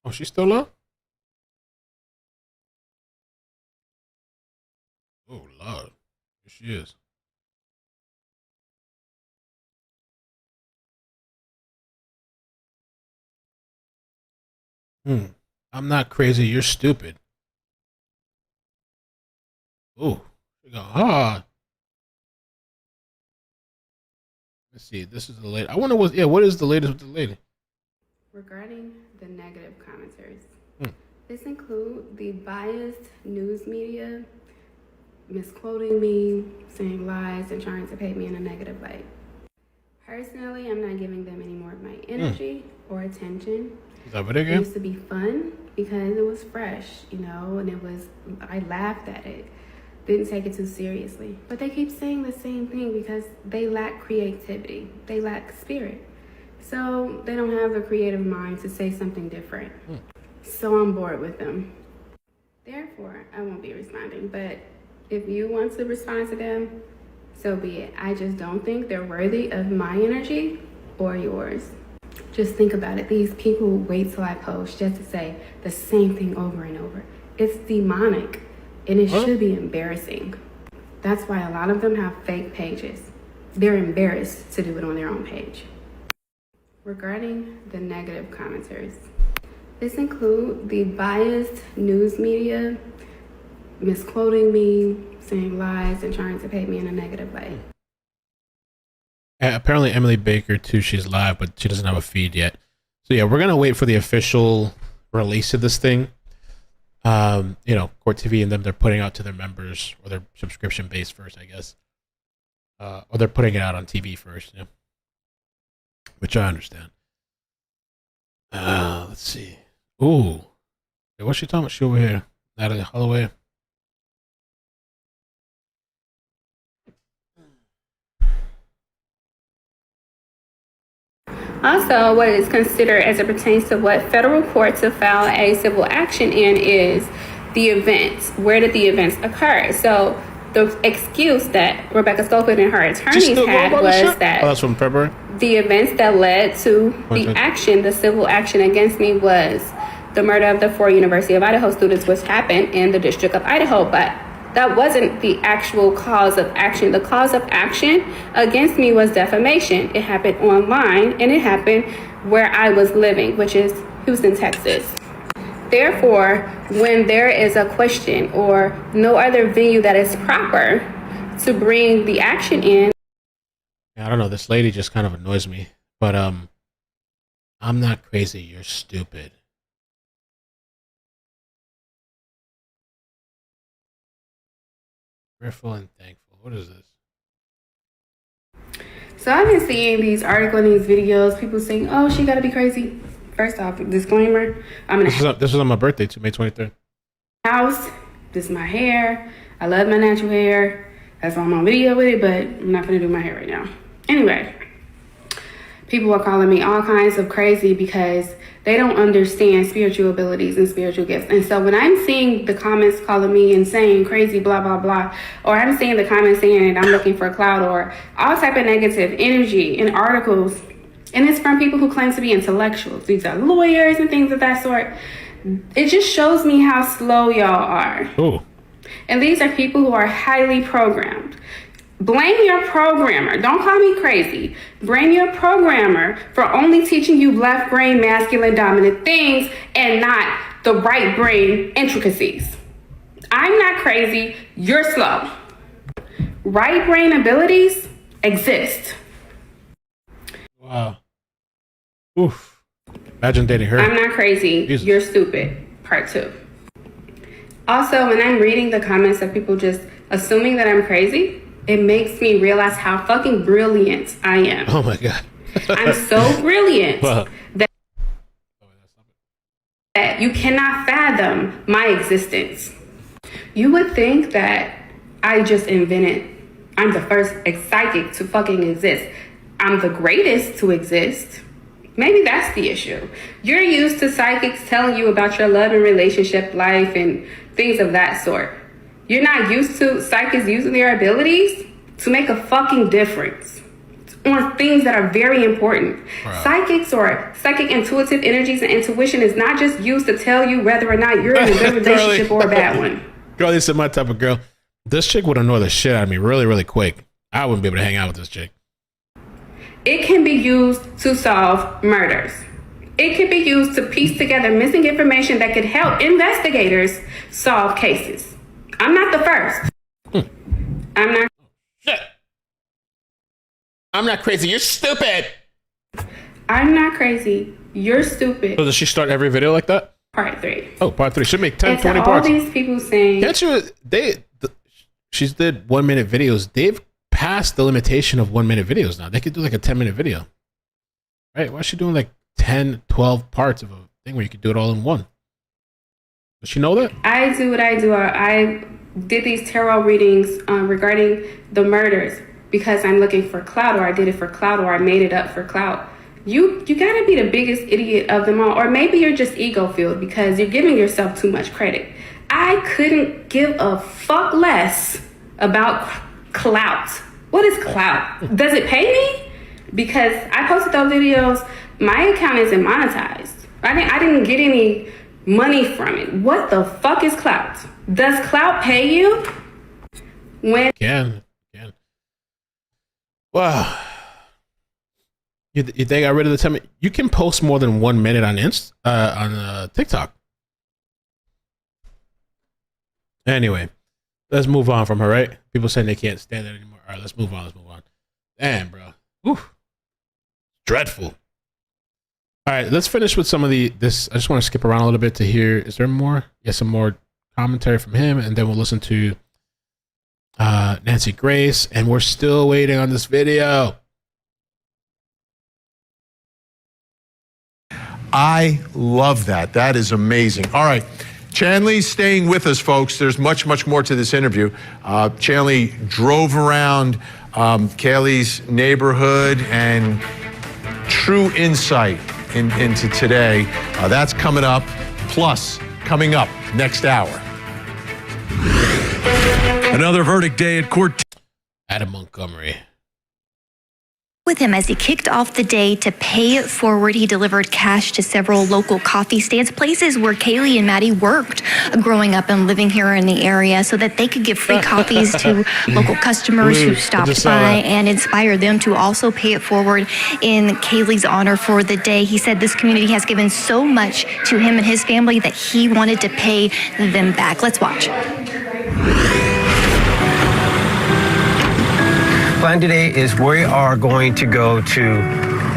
Oh, she's still up? Oh, Lord. Here she is. I'm not crazy. You're stupid. Oh, you go hard. Let's see. This is the latest. I wonder what is the latest with the lady? Regarding the negative commenters, this includes the biased news media misquoting me, saying lies, and trying to paint me in a negative light. Personally, I'm not giving them any more of my energy or attention. Is that what it It used to be fun because it was fresh, and I laughed at it. Didn't take it too seriously. But they keep saying the same thing because they lack creativity. They lack spirit. So they don't have the creative mind to say something different. So I'm bored with them. Therefore, I won't be responding. But if you want to respond to them, so be it. I just don't think they're worthy of my energy or yours. Just think about it. These people wait till I post just to say the same thing over and over. It's demonic, and it should be embarrassing. That's why a lot of them have fake pages. They're embarrassed to do it on their own page. Regarding the negative commenters, this includes the biased news media misquoting me, saying lies, and trying to paint me in a negative light. Apparently Emily Baker too, she's live, but she doesn't have a feed yet. So yeah, we're gonna wait for the official release of this thing. Court TV and them, they're putting out to their members or their subscription base first, I guess. Or they're putting it out on TV first, which I understand. Let's see. Ooh. Hey, what's she talking about? She over here. Natalie Holloway. Also, what is considered as it pertains to what federal courts have filed a civil action in is the events. Where did the events occur? So the excuse that Rebecca Schofield and her attorneys had was that that's from February. The events that led to the action, the civil action against me, was the murder of the 4 University of Idaho students, which happened in the District of Idaho. But that wasn't the actual cause of action. The cause of action against me was defamation. It happened online, and it happened where I was living, which is Houston, Texas. Therefore, when there is a question or no other venue that is proper to bring the action in. I don't know. This lady just kind of annoys me, but I'm not crazy. You're stupid. Grateful and thankful. What is this? So I've been seeing these articles and these videos, people saying, "Oh, she got to be crazy." First off, disclaimer: This was on my birthday too, May 23rd. House. This is my hair. I love my natural hair. That's why I'm on video with it, but I'm not gonna do my hair right now. Anyway, people are calling me all kinds of crazy because they don't understand spiritual abilities and spiritual gifts. And so when I'm seeing the comments calling me insane, crazy, blah, blah, blah, or I'm seeing the comments saying that I'm looking for a cloud or all type of negative energy in articles, and it's from people who claim to be intellectuals. These are lawyers and things of that sort. It just shows me how slow y'all are. Ooh. And these are people who are highly programmed. Blame your programmer. Don't call me crazy. Blame your programmer for only teaching you left brain masculine dominant things and not the right brain intricacies. I'm not crazy. You're slow. Right brain abilities exist. Wow. Oof. Imagine dating her. I'm not crazy. Jesus. You're stupid. Part 2. Also, when I'm reading the comments of people just assuming that I'm crazy, it makes me realize how fucking brilliant I am. Oh my God. I'm so brilliant Wow. that you cannot fathom my existence. You would think that I just invented, I'm the first psychic to fucking exist. I'm the greatest to exist. Maybe that's the issue. You're used to psychics telling you about your love and relationship life and things of that sort. You're not used to psychics using their abilities to make a fucking difference on things that are very important. Wow. Psychics or psychic intuitive energies and intuition is not just used to tell you whether or not you're in a good relationship or a bad one. Girl, this is my type of girl. This chick would annoy the shit out of me really, really quick. I wouldn't be able to hang out with this chick. It can be used to solve murders. It can be used to piece together missing information that could help investigators solve cases. I'm not the first. I'm not. Shit. I'm not crazy. You're stupid. I'm not crazy. You're stupid. So does she start every video like that? Part 3. Oh, part 3. Should make 10, And 20 to parts. all these people saying, Can't you? She's did 1 minute videos. They've passed the limitation of 1 minute videos now. They could do like a 10-minute video. Right? Why is she doing like 10, 12 parts of a thing where you could do it all in one? Does she know that? I do what I do. I did these tarot readings regarding the murders because I'm looking for clout, or I did it for clout, or I made it up for clout. You gotta be the biggest idiot of them all, or maybe you're just ego-filled because you're giving yourself too much credit. I couldn't give a fuck less about clout. What is clout? Does it pay me? Because I posted those videos, my account isn't monetized. I didn't get any money from it. What the fuck is clout? Does clout pay you? When Can. Wow. They got rid of the time. You can post more than 1 minute on TikTok. Anyway, let's move on from her, right? People saying they can't stand it anymore. All right, let's move on. Damn, bro. Oof. Dreadful. All right, let's finish with some of this. I just want to skip around a little bit to hear. Is there more? Yeah, some more commentary from him, and then we'll listen to Nancy Grace, and we're still waiting on this video. I love that. That is amazing. All right. Chanley's staying with us, folks. There's much, much more to this interview. Chanley drove around Kaylee's neighborhood and true insight into today. That's coming up. Plus, coming up next hour. Another verdict day at court. Adam Montgomery. With him as he kicked off the day to pay it forward. He delivered cash to several local coffee stands, places where Kaylee and Maddie worked growing up and living here in the area, so that they could give free coffees to local customers who stopped by and inspire them to also pay it forward in Kaylee's honor for the day. He said this community has given so much to him and his family that he wanted to pay them back. Let's watch. Plan today is we are going to go to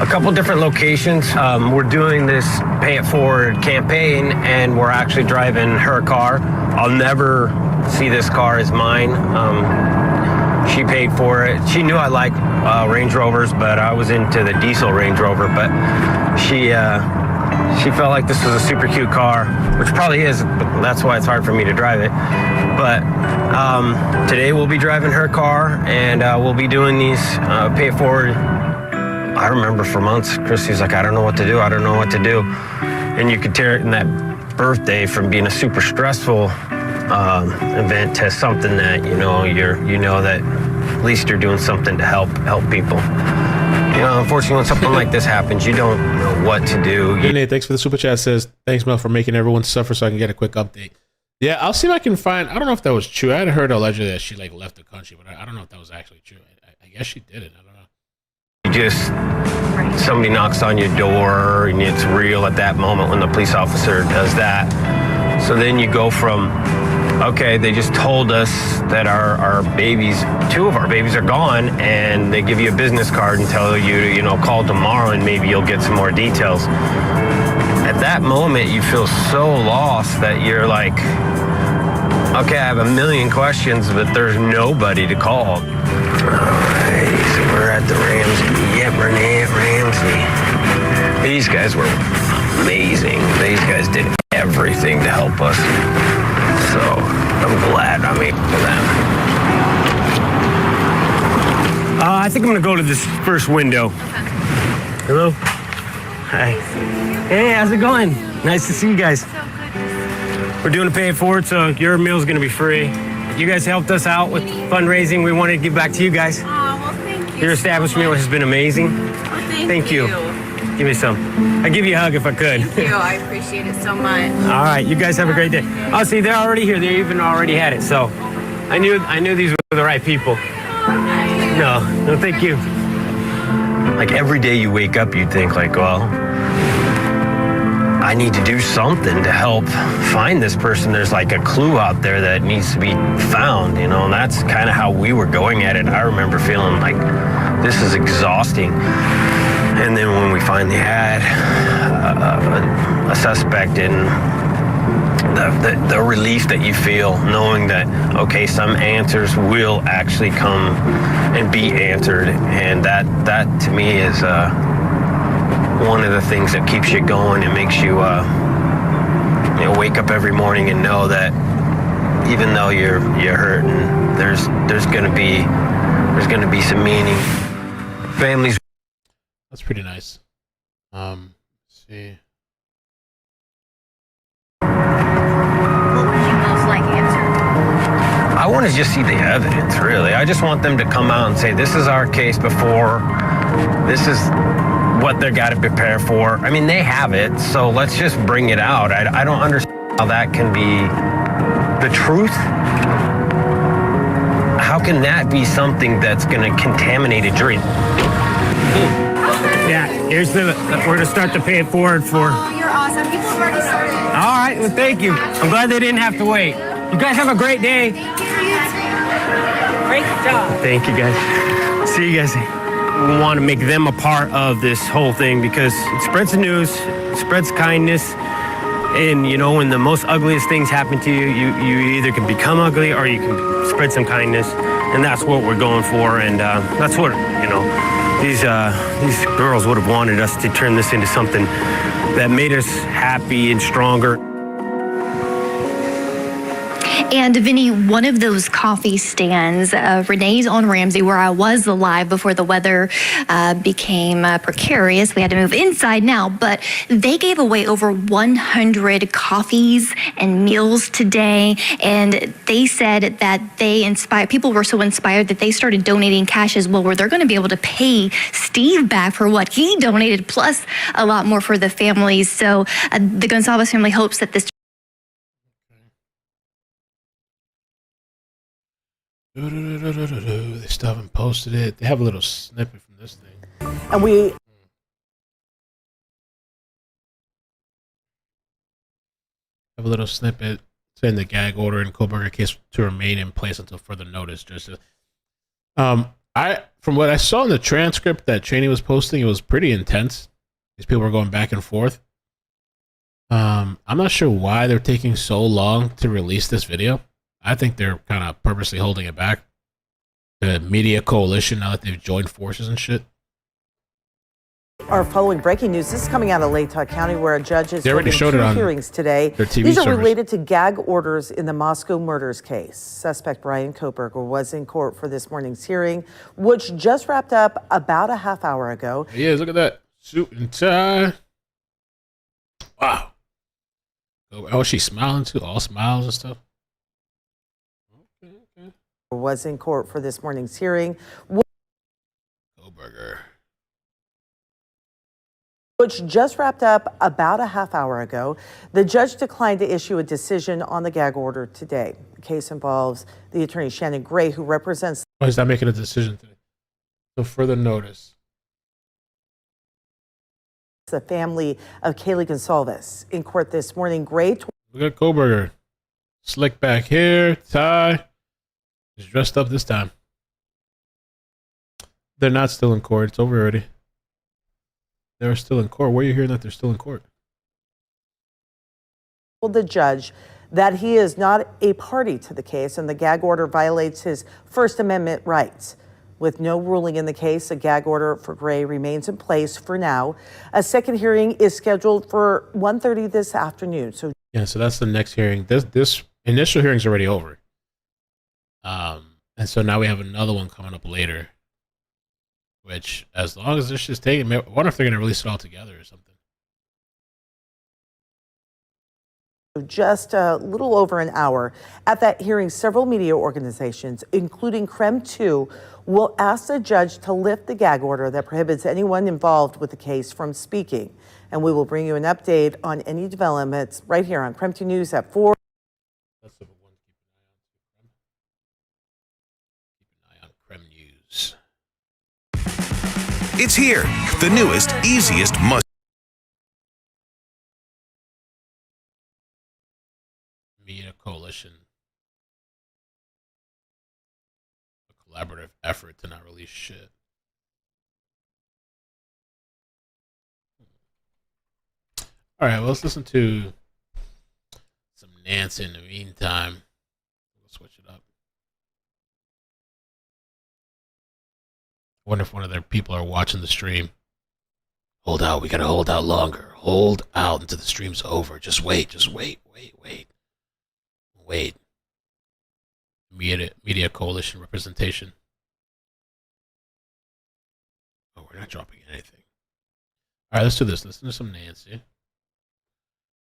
a couple different locations. We're doing this Pay It Forward campaign, and we're actually driving her car. I'll never see this car as mine. She paid for it. She knew I liked Range Rovers, but I was into the diesel Range Rover. But she felt like this was a super cute car, which probably is, but that's why it's hard for me to drive it. But today we'll be driving her car, and we'll be doing these pay it forward. I remember for months, Christy's like, I don't know what to do. I don't know what to do. And you could tear it in that birthday from being a super stressful event to something that, you know that at least you're doing something to help people. You know, unfortunately, when something like this happens, you don't know what to do. Nate, thanks for the super chat. Says, thanks, Mel, for making everyone suffer so I can get a quick update. Yeah, I'll see if I can find, I don't know if that was true. I had heard allegedly that she like left the country, but I don't know if that was actually true. I guess she did it. I don't know. You just, somebody knocks on your door and it's real at that moment when the police officer does that. So then you go from, okay, they just told us that our babies, 2 of our babies are gone, and they give you a business card and tell you to, you know, call tomorrow and maybe you'll get some more details. At that moment, you feel so lost that you're like, okay, I have a million questions, but there's nobody to call. All right, so we're at the Ramsey. Yep, Renee at Ramsey. These guys were amazing. These guys did everything to help us. So I'm glad I'm able to them. I think I'm gonna go to this first window. Hello? Hi. Hey, how's it going? Nice to see you guys. We're doing a pay it forward, so your meal's gonna be free. You guys helped us out with fundraising. We wanted to give back to you guys. Oh, well, thank you. Your establishment has been amazing. Oh, thank you. Give me some. I'd give you a hug if I could. Thank you. I appreciate it so much. All right, you guys have a great day. Oh, see, they're already here. They even already had it. So I knew these were the right people. No, thank you. Like every day you wake up, you think like, well, I need to do something to help find this person. There's like a clue out there that needs to be found, you know, and that's kind of how we were going at it. I remember feeling like this is exhausting. And then when we finally had a suspect, and the relief that you feel knowing that, okay, some answers will actually come and be answered. And that to me is one of the things that keeps you going and makes you, wake up every morning and know that even though you're hurting, there's gonna be some meaning. Families. That's pretty nice. Let's see. What would you most like answered? I want to just see the evidence, really. I just want them to come out and say, this is our case before, this is what they've got to prepare for. I mean, they have it, so let's just bring it out. I don't understand how that can be the truth. How can that be something that's going to contaminate a jury? Yeah, we're going to start to pay it forward for. Oh, you're awesome. People have already started. All right, well, thank you. I'm glad they didn't have to wait. You guys have a great day. Great job. Thank you, guys. See you guys. We want to make them a part of this whole thing because it spreads the news, it spreads kindness. And, you know, when the most ugliest things happen to you, you either can become ugly or you can spread some kindness. And that's what we're going for. And that's what, you know, these girls would have wanted us to turn this into something that made us happy and stronger. And Vinny, one of those coffee stands, Renee's on Ramsey, where I was live before the weather became precarious. We had to move inside now, but they gave away over 100 coffees and meals today. And they said that people were so inspired that they started donating cash as well, where they're going to be able to pay Steve back for what he donated, plus a lot more for the families. So the Goncalves family hopes that this They still haven't posted it. They have a little snippet from this thing. And we have a little snippet saying the gag order in Kohberger case to remain in place until further notice. From what I saw in the transcript that Cheney was posting, it was pretty intense. These people were going back and forth. I'm not sure why they're taking so long to release this video. I think they're kind of purposely holding it back. The media coalition, now that they've joined forces and shit. Our following breaking news. This is coming out of Latah County, where a judge is holding showed it two on hearings today. their TV These are servers. related to gag orders in the Moscow murders case. Suspect Bryan Kohberger was in court for this morning's hearing, which just wrapped up about a half hour ago. Yeah, look at that. Suit and tie. Wow. Oh, she's smiling too. All smiles and stuff. Okay. Was in court for this morning's hearing. Kohberger. Which just wrapped up about a half hour ago. The judge declined to issue a decision on the gag order today. The case involves the attorney Shannon Gray, who represents. Oh, he's not making a decision today. So further notice. The family of Kaylee Goncalves in court this morning. Gray. Look at Kohberger. Slick back hair, tie. He's dressed up this time. They're not still in court. It's over already. They're still in court. Where are you hearing that they're still in court? Told the judge that he is not a party to the case and the gag order violates his First Amendment rights. With no ruling in the case, a gag order for Gray remains in place for now. A second hearing is scheduled for 1:30 this afternoon. So that's the next hearing. This initial hearing's already over. And so now we have another one coming up later. Which, as long as this is taken, I wonder if they're going to release it all together or something. just a little over an hour. At that hearing, several media organizations, including KREM 2, will ask the judge to lift the gag order that prohibits anyone involved with the case from speaking. And we will bring you an update on any developments right here on KREM 2 News at 4. That's the one to keep an eye on. KREM News. It's here, the newest, easiest must. Media coalition. A collaborative effort to not release shit. All right, well, let's listen to some Nancy in the meantime. We'll switch it up. I wonder if one of their people are watching the stream. Hold out. We got to hold out longer. Hold out until the stream's over. Just wait. Wait. Media coalition representation. Oh, we're not dropping anything. All right, let's do this. Listen to some Nancy.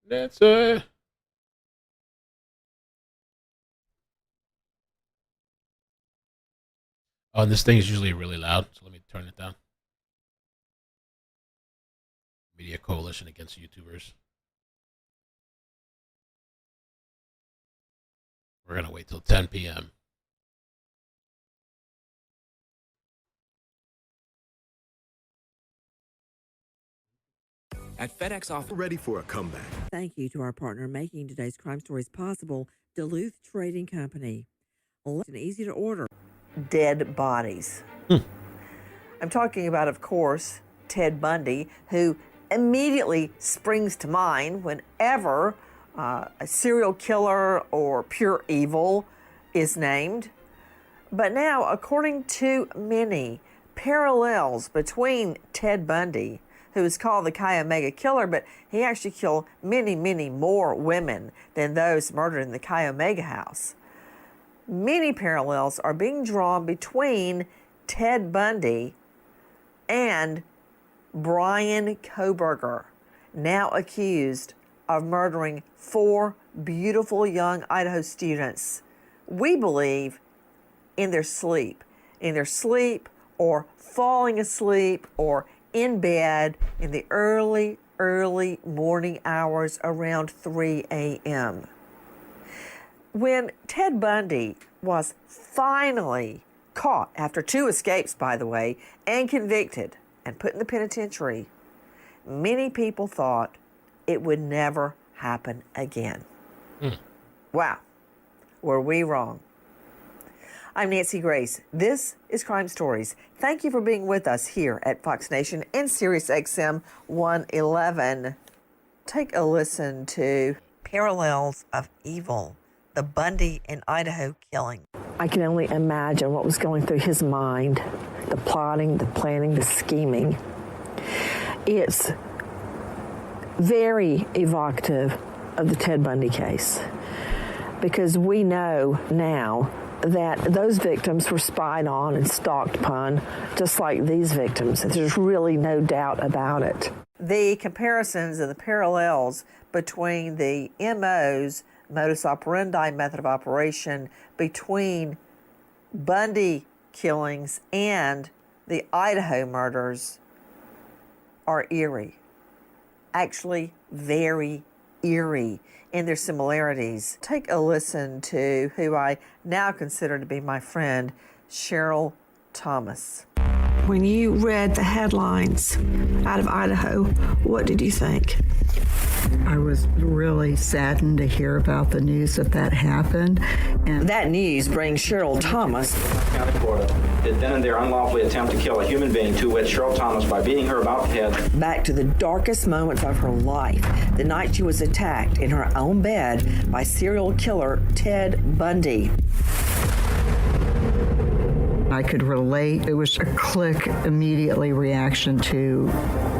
Nancy. Oh, and this thing is usually really loud, so let me turn it down. Media coalition against YouTubers. We're going to wait till 10 p.m. At FedEx office, ready for a comeback. Thank you to our partner making today's crime stories possible, Duluth Trading Company. And easy to order. Dead bodies. I'm talking about, of course, Ted Bundy, who immediately springs to mind whenever a serial killer or pure evil is named. But now, according to many, parallels between Ted Bundy, who is called the Chi Omega Killer, but he actually killed many, many more women than those murdered in the Chi Omega house. Many parallels are being drawn between Ted Bundy and Bryan Kohberger, now accused of murdering 4 beautiful young Idaho students, we believe, in their sleep or falling asleep or in bed in the early morning hours around 3 a.m. When Ted Bundy was finally caught, after 2 escapes, by the way, and convicted and put in the penitentiary, many people thought it would never happen again. Wow, were we wrong? I'm Nancy Grace. This is Crime Stories. Thank you for being with us here at Fox Nation and Sirius XM 111. Take a listen to Parallels of Evil, the Bundy in Idaho killing. I can only imagine what was going through his mind, the plotting, the planning, the scheming. It's very evocative of the Ted Bundy case, because we know now that those victims were spied on and stalked upon, just like these victims. There's really no doubt about it. The comparisons and the parallels between the MOs, modus operandi, method of operation, between Bundy killings and the Idaho murders are eerie. Actually, very eerie in their similarities. Take a listen to who I now consider to be my friend, Cheryl Thomas. When you read the headlines out of Idaho, what did you think? I was really saddened to hear about the news that happened. And that news brings Cheryl Thomas, County, Florida, did then and there unlawfully attempt to kill a human being, to wit, Cheryl Thomas, by beating her about the head. Back to the darkest moments of her life, the night she was attacked in her own bed by serial killer Ted Bundy. I could relate. It was a quick, immediately reaction to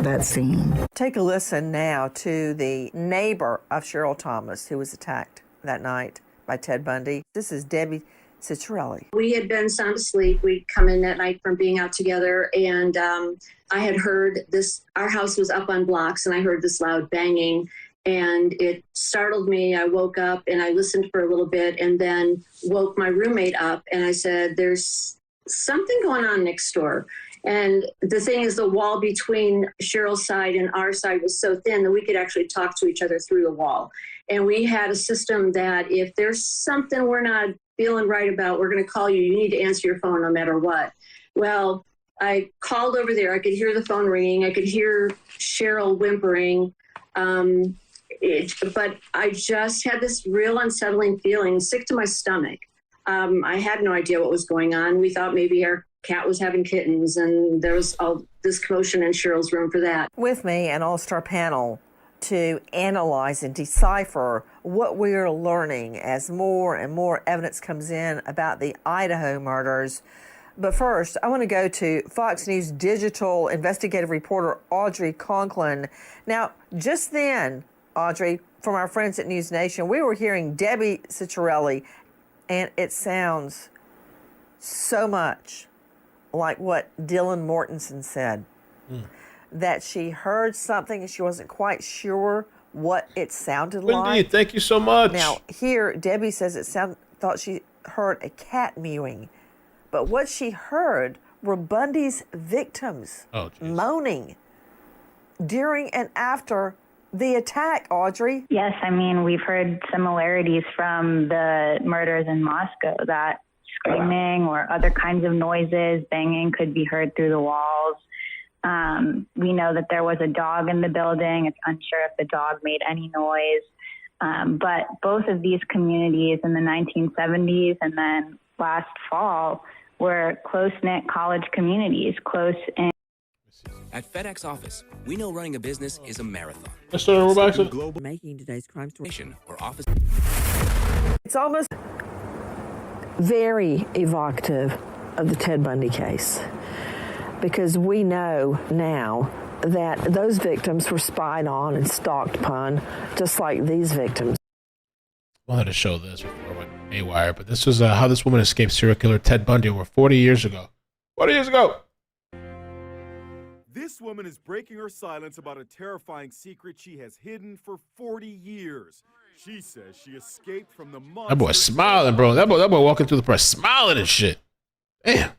that scene. Take a listen now to the neighbor of Cheryl Thomas who was attacked that night by Ted Bundy. This is Debbie Ciccarelli. We had been sound asleep. We'd come in that night from being out together, and I had heard this. Our house was up on blocks, and I heard this loud banging, and it startled me. I woke up and I listened for a little bit, and then woke my roommate up, and I said, "There's something going on next door." And the thing is, the wall between Cheryl's side and our side was so thin that we could actually talk to each other through the wall. And we had a system that if there's something we're not feeling right about, we're going to call you. You need to answer your phone no matter what. Well, I called over there. I could hear the phone ringing. I could hear Cheryl whimpering. But I just had this real unsettling feeling, sick to my stomach. I had no idea what was going on. We thought maybe our cat was having kittens, and there was all this commotion in Cheryl's room for that. With me, an all-star panel to analyze and decipher what we are learning as more and more evidence comes in about the Idaho murders. But first, I want to go to Fox News digital investigative reporter Audrey Conklin. Now, just then, Audrey, from our friends at News Nation, we were hearing Debbie Ciccarelli, and it sounds so much like what Dylan Mortensen said, that she heard something and she wasn't quite sure what it sounded like. Indeed, thank you so much. Now, here, Debbie says thought she heard a cat mewing, but what she heard were Bundy's victims moaning during and after the attack, Audrey. Yes, I mean, we've heard similarities from the murders in Moscow, that screaming or other kinds of noises, banging could be heard through the walls. We know that there was a dog in the building. It's unsure if the dog made any noise. But both of these communities in the 1970s and then last fall were close-knit college communities, close in. At FedEx Office, we know running a business is a marathon. Yes, sir. We're back to global making today's crime story. Or office. It's almost very evocative of the Ted Bundy case, because we know now that those victims were spied on and stalked upon, just like these victims. I wanted to show this before I went haywire, but this was how this woman escaped serial killer Ted Bundy over 40 years ago. 40 years ago! This woman is breaking her silence about a terrifying secret she has hidden for 40 years. She says she escaped from the monster. That boy smiling, bro. That boy walking through the press smiling and shit. Damn.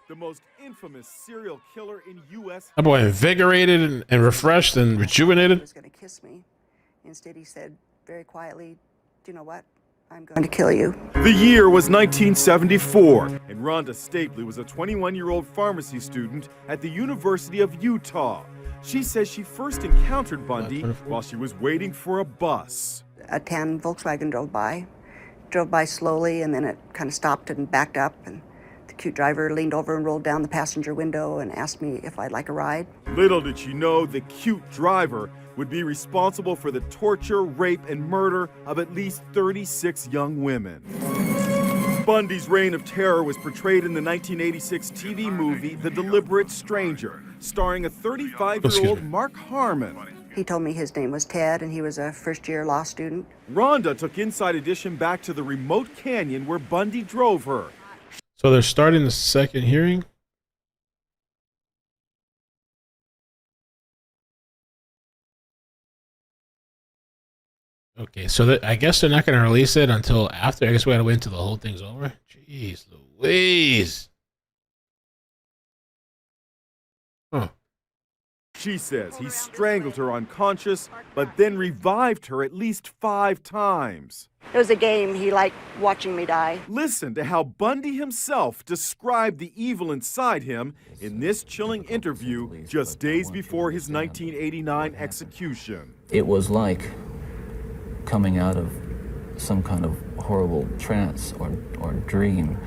The most infamous serial killer in U.S. That boy invigorated and refreshed and rejuvenated. He was going to kiss me. Instead, he said very quietly, "Do you know what? I'm going to kill you." The year was 1974, and Rhonda Stapley was a 21-year-old pharmacy student at the University of Utah. She says she first encountered Bundy while she was waiting for a bus. A tan Volkswagen drove by slowly, and then it kind of stopped and backed up, and the cute driver leaned over and rolled down the passenger window and asked me if I'd like a ride. Little did she know the cute driver would be responsible for the torture, rape, and murder of at least 36 young women. Bundy's reign of terror was portrayed in the 1986 TV movie The Deliberate Stranger, starring a 35-year-old Mark Harmon. He told me his name was Ted and he was a first-year law student. Rhonda took Inside Edition back to the remote canyon where Bundy drove her. So they're starting the second hearing? Okay, so I guess they're not going to release it until after. I guess we got to wait until the whole thing's over. Jeez Louise. Huh. She says he strangled her unconscious, but then revived her at least 5 times. It was a game. He liked watching me die. Listen to how Bundy himself described the evil inside him in this chilling interview just days before his 1989 execution. It was like coming out of some kind of horrible trance or dream.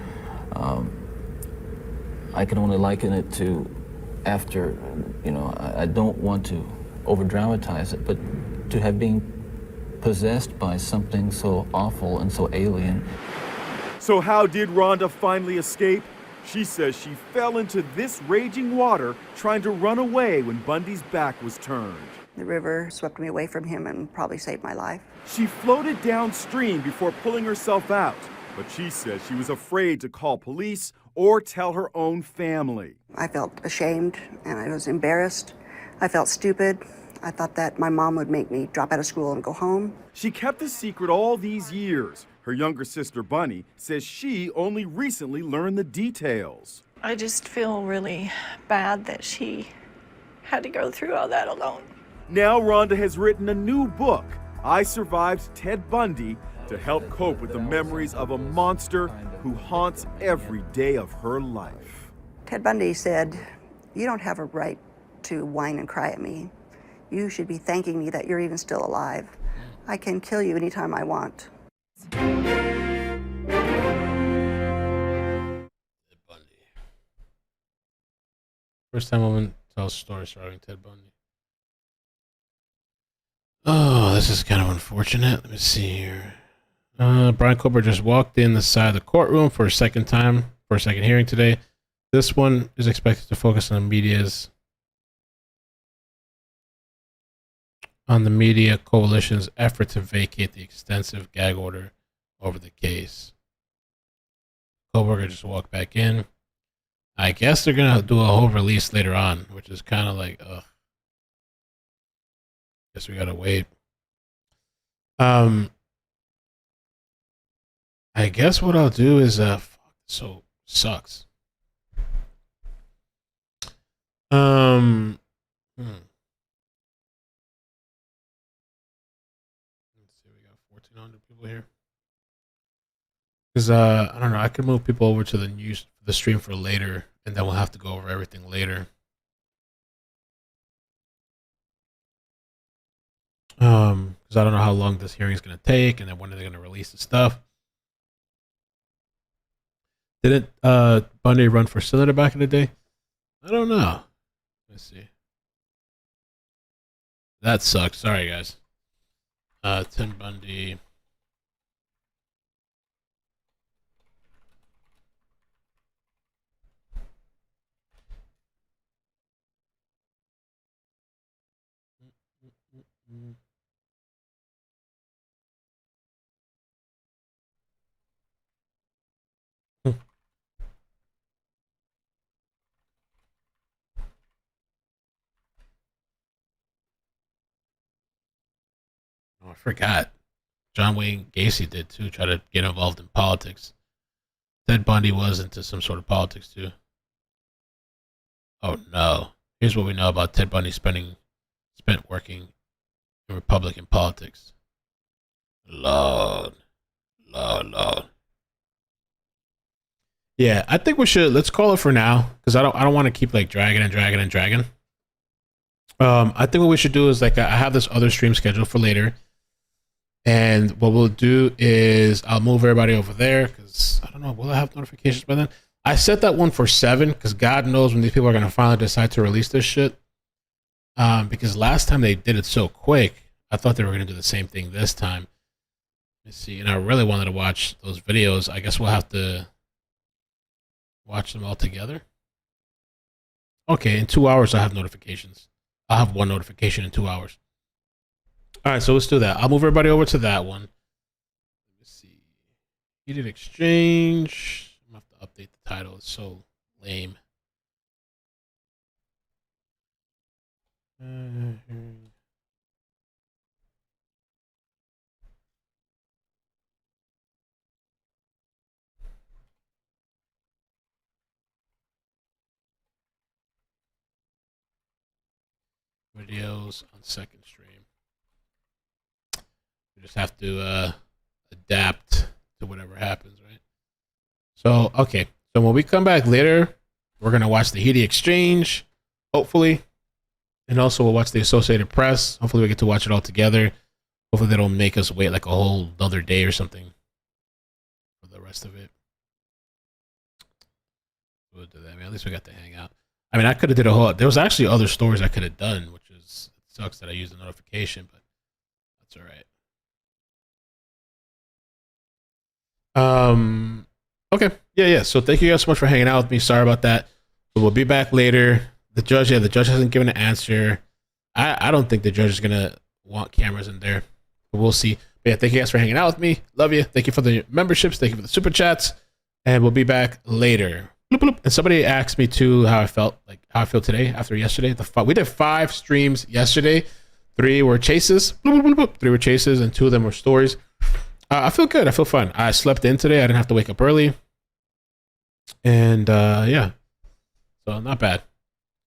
I can only liken it to after, I don't want to over-dramatize it, but to have been possessed by something so awful and so alien. So how did Rhonda finally escape? She says she fell into this raging water trying to run away when Bundy's back was turned. The river swept me away from him and probably saved my life. She floated downstream before pulling herself out, but she says she was afraid to call police or tell her own family. I felt ashamed and I was embarrassed. I felt stupid. I thought that my mom would make me drop out of school and go home. She kept the secret all these years. Her younger sister, Bunny, says she only recently learned the details. I just feel really bad that she had to go through all that alone. Now Rhonda has written a new book, I Survived Ted Bundy, to help cope with the memories of a monster who haunts every day of her life. Ted Bundy said, "You don't have a right to whine and cry at me. You should be thanking me that you're even still alive. I can kill you anytime I want." First time a woman tells a story surrounding Ted Bundy. Oh, this is kind of unfortunate. Let me see here. Bryan Kohberger just walked in the side of the courtroom for a second hearing today. This one is expected to focus on the media coalition's effort to vacate the extensive gag order over the case. Kohberger just walked back in. I guess they're gonna do a whole release later on, which is kind of like, ugh. Guess we gotta wait. I guess what I'll do is so sucks. Let's see, we got 1,400 people here. Because I don't know, I could move people over to the stream for later, and then we'll have to go over everything later. Because I don't know how long this hearing is going to take, and then when are they going to release the stuff. Didn't Bundy run for senator back in the day? I don't know. Let's see. That sucks. Sorry, guys. Ted Bundy. Oh, I forgot. John Wayne Gacy did too, try to get involved in politics. Ted Bundy was into some sort of politics too. Oh no. Here's what we know about Ted Bundy spent working in Republican politics. Lord. Yeah, I think let's call it for now, because I don't want to keep like dragging. I think what we should do is I have this other stream scheduled for later. And what we'll do is I'll move everybody over there, because I don't know, will I have notifications by then? I set that one for 7, because God knows when these people are going to finally decide to release this shit. Because last time they did it so quick, I thought they were going to do the same thing this time. Let's see, and I really wanted to watch those videos. I guess we'll have to watch them all together. Okay, in 2 hours I'll have notifications. I'll have one notification in 2 hours. All right, so let's do that. I'll move everybody over to that one. Let me see. Heated exchange. I'm gonna have to update the title. It's so lame. Videos on second stream. We just have to adapt to whatever happens, right? So, okay. So when we come back later, we're going to watch the Heated Exchange, hopefully. And also we'll watch the Associated Press. Hopefully we get to watch it all together. Hopefully they don't make us wait like a whole other day or something for the rest of it. We'll do that. I mean, at least we got to hang out. I mean, I could have did a whole... There was actually other stories I could have done, which is... It sucks that I used the notification, but that's all right. Okay. Yeah. So thank you guys so much for hanging out with me. Sorry about that. But we'll be back later. The judge hasn't given an answer. I don't think the judge is gonna want cameras in there. But we'll see. But yeah, thank you guys for hanging out with me. Love you. Thank you for the memberships. Thank you for the super chats. And we'll be back later. Bloop, bloop. And somebody asked me too how I felt, like how I feel today after yesterday. We did 5 streams yesterday. 3 were chases. Bloop, bloop, bloop. 3 were chases, and 2 of them were stories. I feel good. I feel fun. I slept in today. I didn't have to wake up early. And yeah. So not bad.